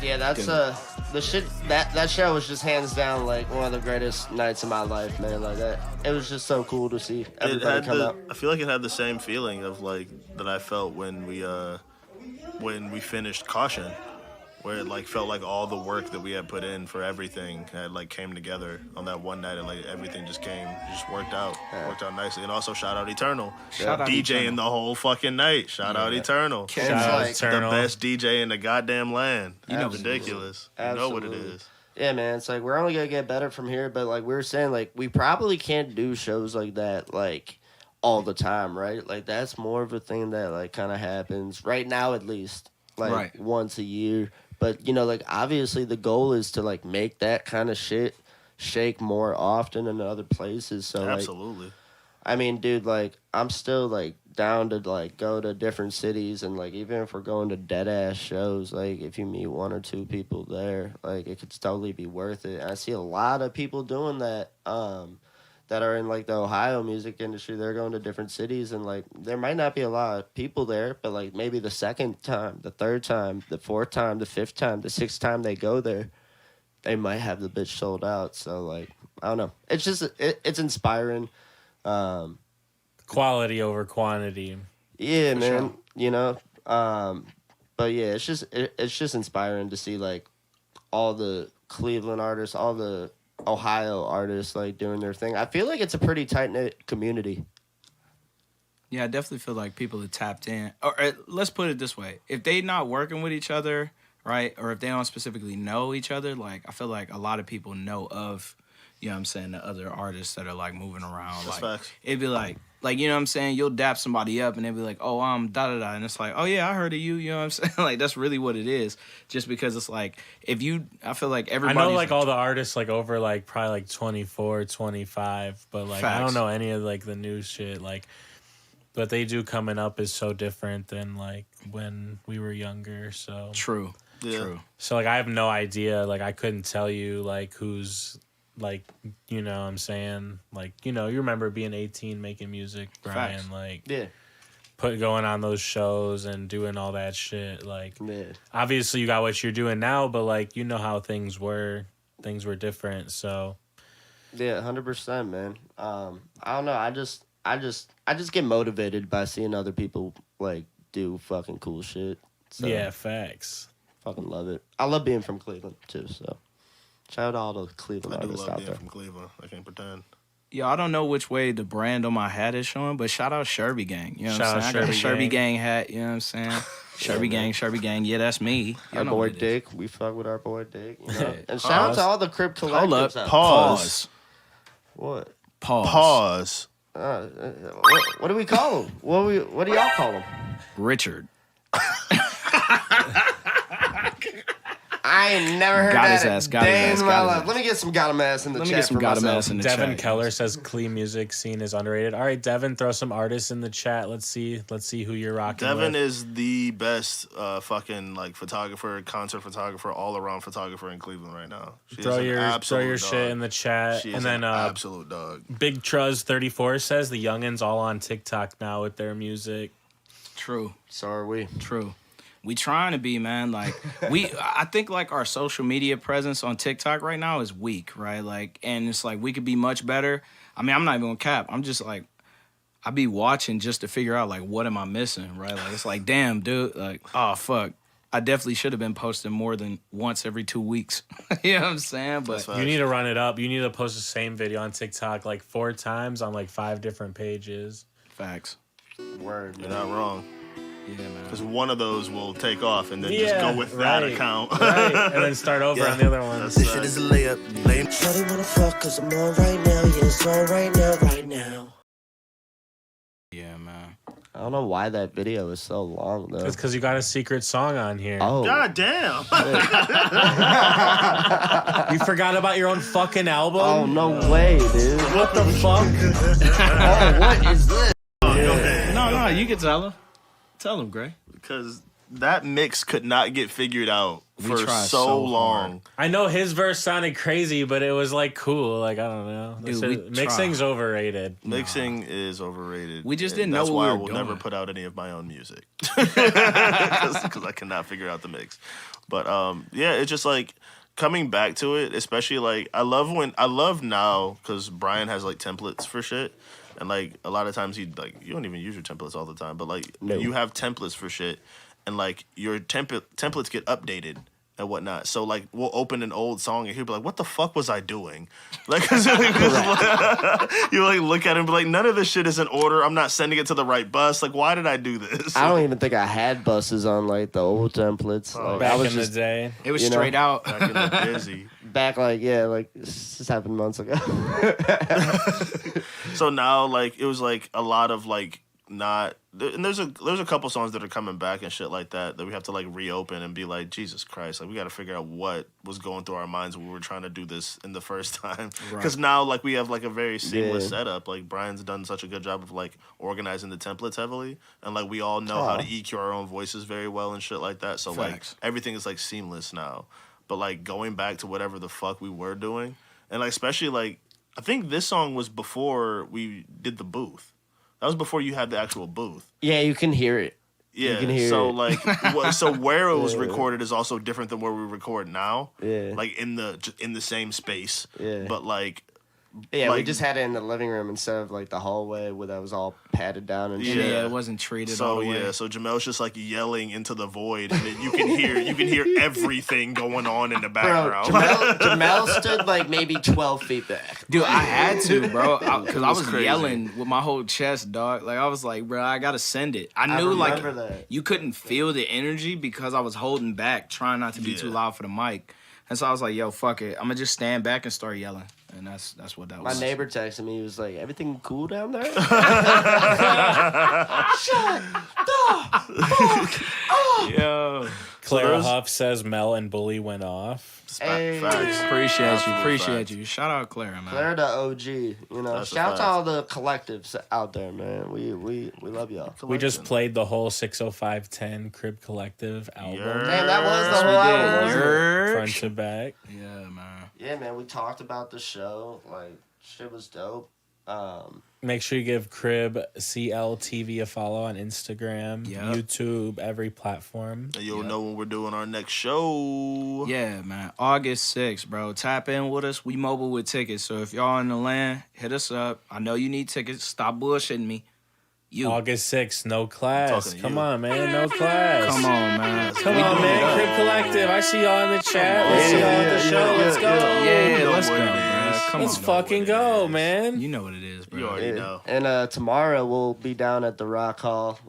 Yeah, that's the shit. That show was just hands down like one of the greatest nights of my life, man. Like that, it was just so cool to see everybody come out. I feel like it had the same feeling of like that I felt when we finished Caution, where it like felt like all the work that we had put in for everything had like came together on that one night, and like everything just worked out nicely. And also shout out Eternal, DJing the whole fucking night. Shout out Eternal, Shout out Eternal. the best DJ in the goddamn land. You know, Absolutely. ridiculous. Absolutely. You know what it is. Yeah, man. It's like we're only gonna get better from here, but like we were saying, like we probably can't do shows like that like all the time, right? Like that's more of a thing that like kind of happens right now, at least like once a year. But, you know, like, obviously the goal is to, like, make that kind of shit shake more often in other places. So, Absolutely. Like, I mean, dude, like, I'm still, like, down to, like, go to different cities. And, like, even if we're going to dead-ass shows, like, if you meet one or two people there, like, it could totally be worth it. And I see a lot of people doing that, that are in, like, the Ohio music industry. They're going to different cities, and, like, there might not be a lot of people there, but, like, maybe the second time, the third time, the fourth time, the fifth time, the sixth time they go there, they might have the bitch sold out. So, like, I don't know. It's just, it's inspiring. Quality over quantity. Yeah, man. sure. You know? But, yeah, it's just inspiring to see, like, all the Cleveland artists, all the Ohio artists like doing their thing. I feel like it's a pretty tight-knit community. Yeah, I definitely feel like people are tapped in. Or let's put it this way. If they not working with each other, right, or if they don't specifically know each other, like, I feel like a lot of people know of, you know what I'm saying, the other artists that are, like, moving around. That's like, facts. it'd be like, you know what I'm saying, you'll dap somebody up and they'll be like, oh, da-da-da. And it's like, oh, yeah, I heard of you, you know what I'm saying? Like, that's really what it is. Just because it's like, I feel like everybody. I know, like, all the artists, like, over, like, probably, like, 24, 25. But, like, I don't know any of, like, the new shit. Like, what they do coming up is so different than, like, when we were younger, so. True. Yeah. True. So, like, I have no idea. Like, I couldn't tell you, like, who's, like, you know what I'm saying? Like, you know, you remember being 18 making music, Brian. Facts. Like, Yeah. going on those shows and doing all that shit. Like, Yeah. obviously you got what you're doing now, but, like, you know how things were. Things were different, so. Yeah, 100%, man. I don't know. I just get motivated by seeing other people like do fucking cool shit. So, Yeah, facts. fucking love it. I love being from Cleveland too. So shout out to all the Cleveland I do artists love out being there. from Cleveland. I can't pretend. Yo, I don't know which way the brand on my hat is showing, but shout out Sherby Gang. You know what Shout I'm out saying? I got the Sherby Sherby Gang. Gang hat, you know what I'm saying? Sherby Gang. Yeah, that's me. You Our know boy what it is. Dick, we fuck with our boy Dick. You know? And shout out Pause. to all the Crip Hold collectives up. out Pause. there. What? Pause. What do we call them? What do y'all call them? Richard. I ain't never heard Got that his a ass, got his day ass, in got my his life. ass. Let me get some got him ass in the Let me chat get some for got him myself. ass in the Devin chat. Keller says clean music scene is underrated. All right, Devin, throw some artists in the chat. Let's see who you're rocking Devin with. is the best fucking like photographer, concert photographer, all around photographer in Cleveland right now. She Throw is an your absolute shit dog. in the chat. She is And then an absolute dog. Big Truz 34 says the youngins all on TikTok now with their music. True. So are we. True. We trying to be, man. Like I think like our social media presence on TikTok right now is weak, right? Like, and it's like we could be much better. I mean, I'm not even gonna cap. I'm just like, I be watching just to figure out like what am I missing, right? Like it's like, damn, dude, like, oh fuck, I definitely should have been posting more than once every 2 weeks. You know what I'm saying? But You need to run it up. You need to post the same video on TikTok like 4 times on like 5 different pages. facts. Word. You're not wrong. Yeah, man. Because one of those will take off and then just go with that account. Right. And then start over on the other one. That's This facts. shit is a layup. Lame. Shorty wanna fuck cause I'm on right now. Yeah, it's on right now, right now. Yeah, man. I don't know why that video is so long though. It's because you got a secret song on here. Oh, God damn. You forgot about your own fucking album? oh no way, dude. What the fuck? Oh, what is this? No, you can tell him. Tell him, Gray. Because that mix could not get figured out for tried so so long. I know his verse sounded crazy, but it was like cool. Like, I don't know. Dude, we Mixing's overrated. Mixing is overrated. We just And didn't know that's what why we I were will doing. never put out any of my own music. Because I cannot figure out the mix. But yeah, it's just like coming back to it, especially like I love now because Brian has like templates for shit. And like a lot of times you don't even use your templates all the time, but like you have templates for shit, and like your templates get updated and whatnot. So like we'll open an old song and he'll be like, "What the fuck was I doing?" Like, you like look at it and be like, "None of this shit is in order. I'm not sending it to the right bus. Like, why did I do this?" I don't even think I had buses on like the old templates. Like, Back I was in just the day. It was You know? straight out. Back in the busy. back like this happened months ago. So now, like, it was like a lot of like not, and there's a couple songs that are coming back and shit like that we have to like reopen and be like, Jesus Christ, like we got to figure out what was going through our minds when we were trying to do this in the first time. Because now, like, we have like a very seamless setup. Like Brian's done such a good job of like organizing the templates heavily, and like we all know how to EQ our own voices very well and shit like that. So Facts. like everything is like seamless now. But like going back to whatever the fuck we were doing, and like especially like I think this song was before we did the booth. That was before you had the actual booth. Yeah, you can hear it. Yeah. You can hear so it. like, so where it was recorded is also different than where we record now. Yeah. Like in the same space. Yeah. But like. Yeah, we like- just had it in the living room instead of like the hallway where that was all padded down and shit. Yeah, it wasn't treated all So the way. yeah, so Jamel's just like yelling into the void, and then you can hear everything going on in the Bro, background. Jamel stood like maybe 12 feet back. Dude, I had to, bro, because I was crazy. yelling with my whole chest, dog. Like I was like, bro, I gotta send it. I knew like remember that. you couldn't feel the energy because I was holding back, trying not to be too Yeah. loud for the mic. And so I was like, yo, fuck it, I'm gonna just stand back and start yelling. And that's what that My was. neighbor texted me. He was like, "Everything cool down there?" Yo, Clara those- Huff says Mel and Bully went off. Hey. Facts. appreciate you, Absolute appreciate facts. you. Shout out Clara, man. They're the OG. You know, That's a shout out to fact. all the collectives out there, man. We love y'all. We just played the whole 60510 Crib Collective album. Damn, that was the Yes, whole we album. did. wasn't it? Yerk. Front to back. Yeah, man. Yeah, man. We talked about the show. Like, shit was dope. Make sure you give Crib CLTV a follow on Instagram, Yep. YouTube, every platform. And you'll know when we're doing our next show. Yeah, man. August 6th, bro. Tap in with us. We mobile with tickets. So if y'all in the land, hit us up. I know you need tickets. Stop bullshitting me. You. August 6th, no class. talking to Come you. on, man, no class. Come on, man. Come We on, doing man. it. Crib Collective. I see y'all in the chat. Let's see y'all at the show. Let's go. Yeah, let's go, what it bro. is. Come Let's on. fucking go, man. You know what it is, bro. You already know. And tomorrow we'll be down at the Rock Hall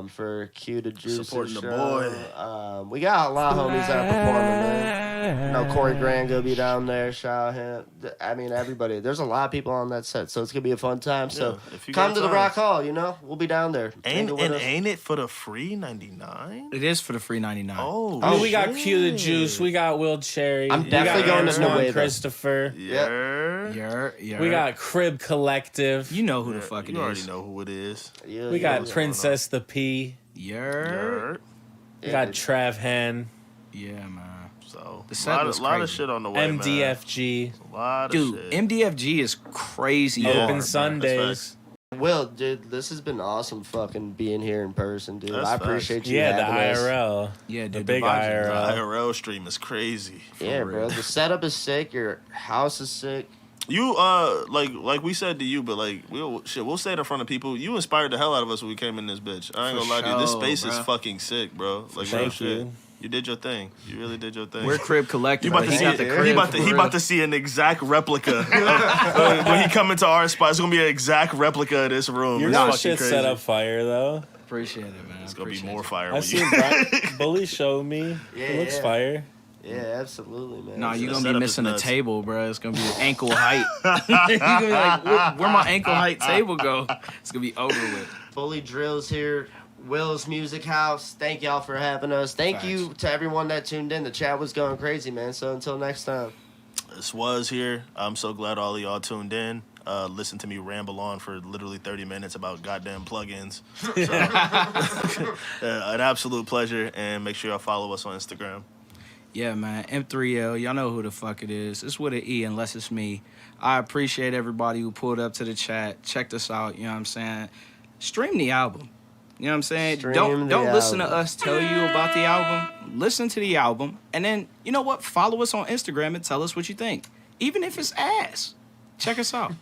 for Q to Juice Supporting the show. We got a lot of homies that are performing, man. You know, Corey Grant gonna be down there. Shout out him. I mean, everybody. There's a lot of people on that set, so it's gonna be a fun time. So Yeah, if you come got to the time. Rock Hall. You know, we'll be down there. Ain't Mingle with us. it for the free 99? It is for the free 99. Oh, I mean, we got shit. Q the Juice. We got Will Cherry. I'm we definitely got going to Antoine Nueva. Christopher. Yeah. We got Crib Collective. You know who the fuck it You already is. know who it is. Yeah, We yeah, got yeah. Princess the P. Yeah. We got Trav Hen. Yeah, man. So The a set lot, was lot of crazy. shit on the way, man. MDFG. A lot of Dude, shit. MDFG is crazy. Yeah. hard, Open bro. Sundays. Will, dude, this has been awesome fucking being here in person, dude. That's I facts. appreciate you Yeah, the having us. IRL. Yeah, dude. The big vibes are- The IRL. IRL stream is crazy. for Yeah, real. bro. The setup is sick. Your house is sick. You like we said to you, but like we'll say it in front of people. You inspired the hell out of us when we came in this bitch. I ain't For gonna lie to you. This sure, space is bro. fucking sick, bro. Like real Thank shit. you. You did your thing. You really did your thing. We're crib collective. You about to He see got it. the crib He for about real. to see an exact replica of, when he come into our spot. It's gonna be an exact replica of this room. Your It's fucking shit crazy. set up fire though. Appreciate it, man. It's gonna be Appreciate more it. fire. I when seen you- Bully show me. It looks fire. Yeah, absolutely, man. Nah, you The gonna be setup missing is a nuts. table, bro. It's gonna be ankle height. You gonna be like, where my ankle height table go? It's gonna be over with. Fully Drills here. Will's Music House. Thank y'all for having us. Thank you to everyone that tuned in. The chat was going crazy, man. So until next time. This was here. I'm so glad all of y'all tuned in. Listen to me ramble on for literally 30 minutes about goddamn plugins. So, an absolute pleasure, and make sure y'all follow us on Instagram. Yeah, man. M3L. Y'all know who the fuck it is. It's with an E unless it's me. I appreciate everybody who pulled up to the chat. Checked us out. You know what I'm saying? Stream the album. You know what I'm saying? Stream Don't the listen to album. us tell you about the album. Listen to the album, and then you know what? Follow us on Instagram and tell us what you think, even if it's ass. Check us out.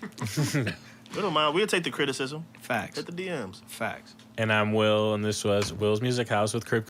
We don't mind. We'll take the criticism. Facts. Hit the DMs. Facts. And I'm Will, and this was Will's Music House with Crib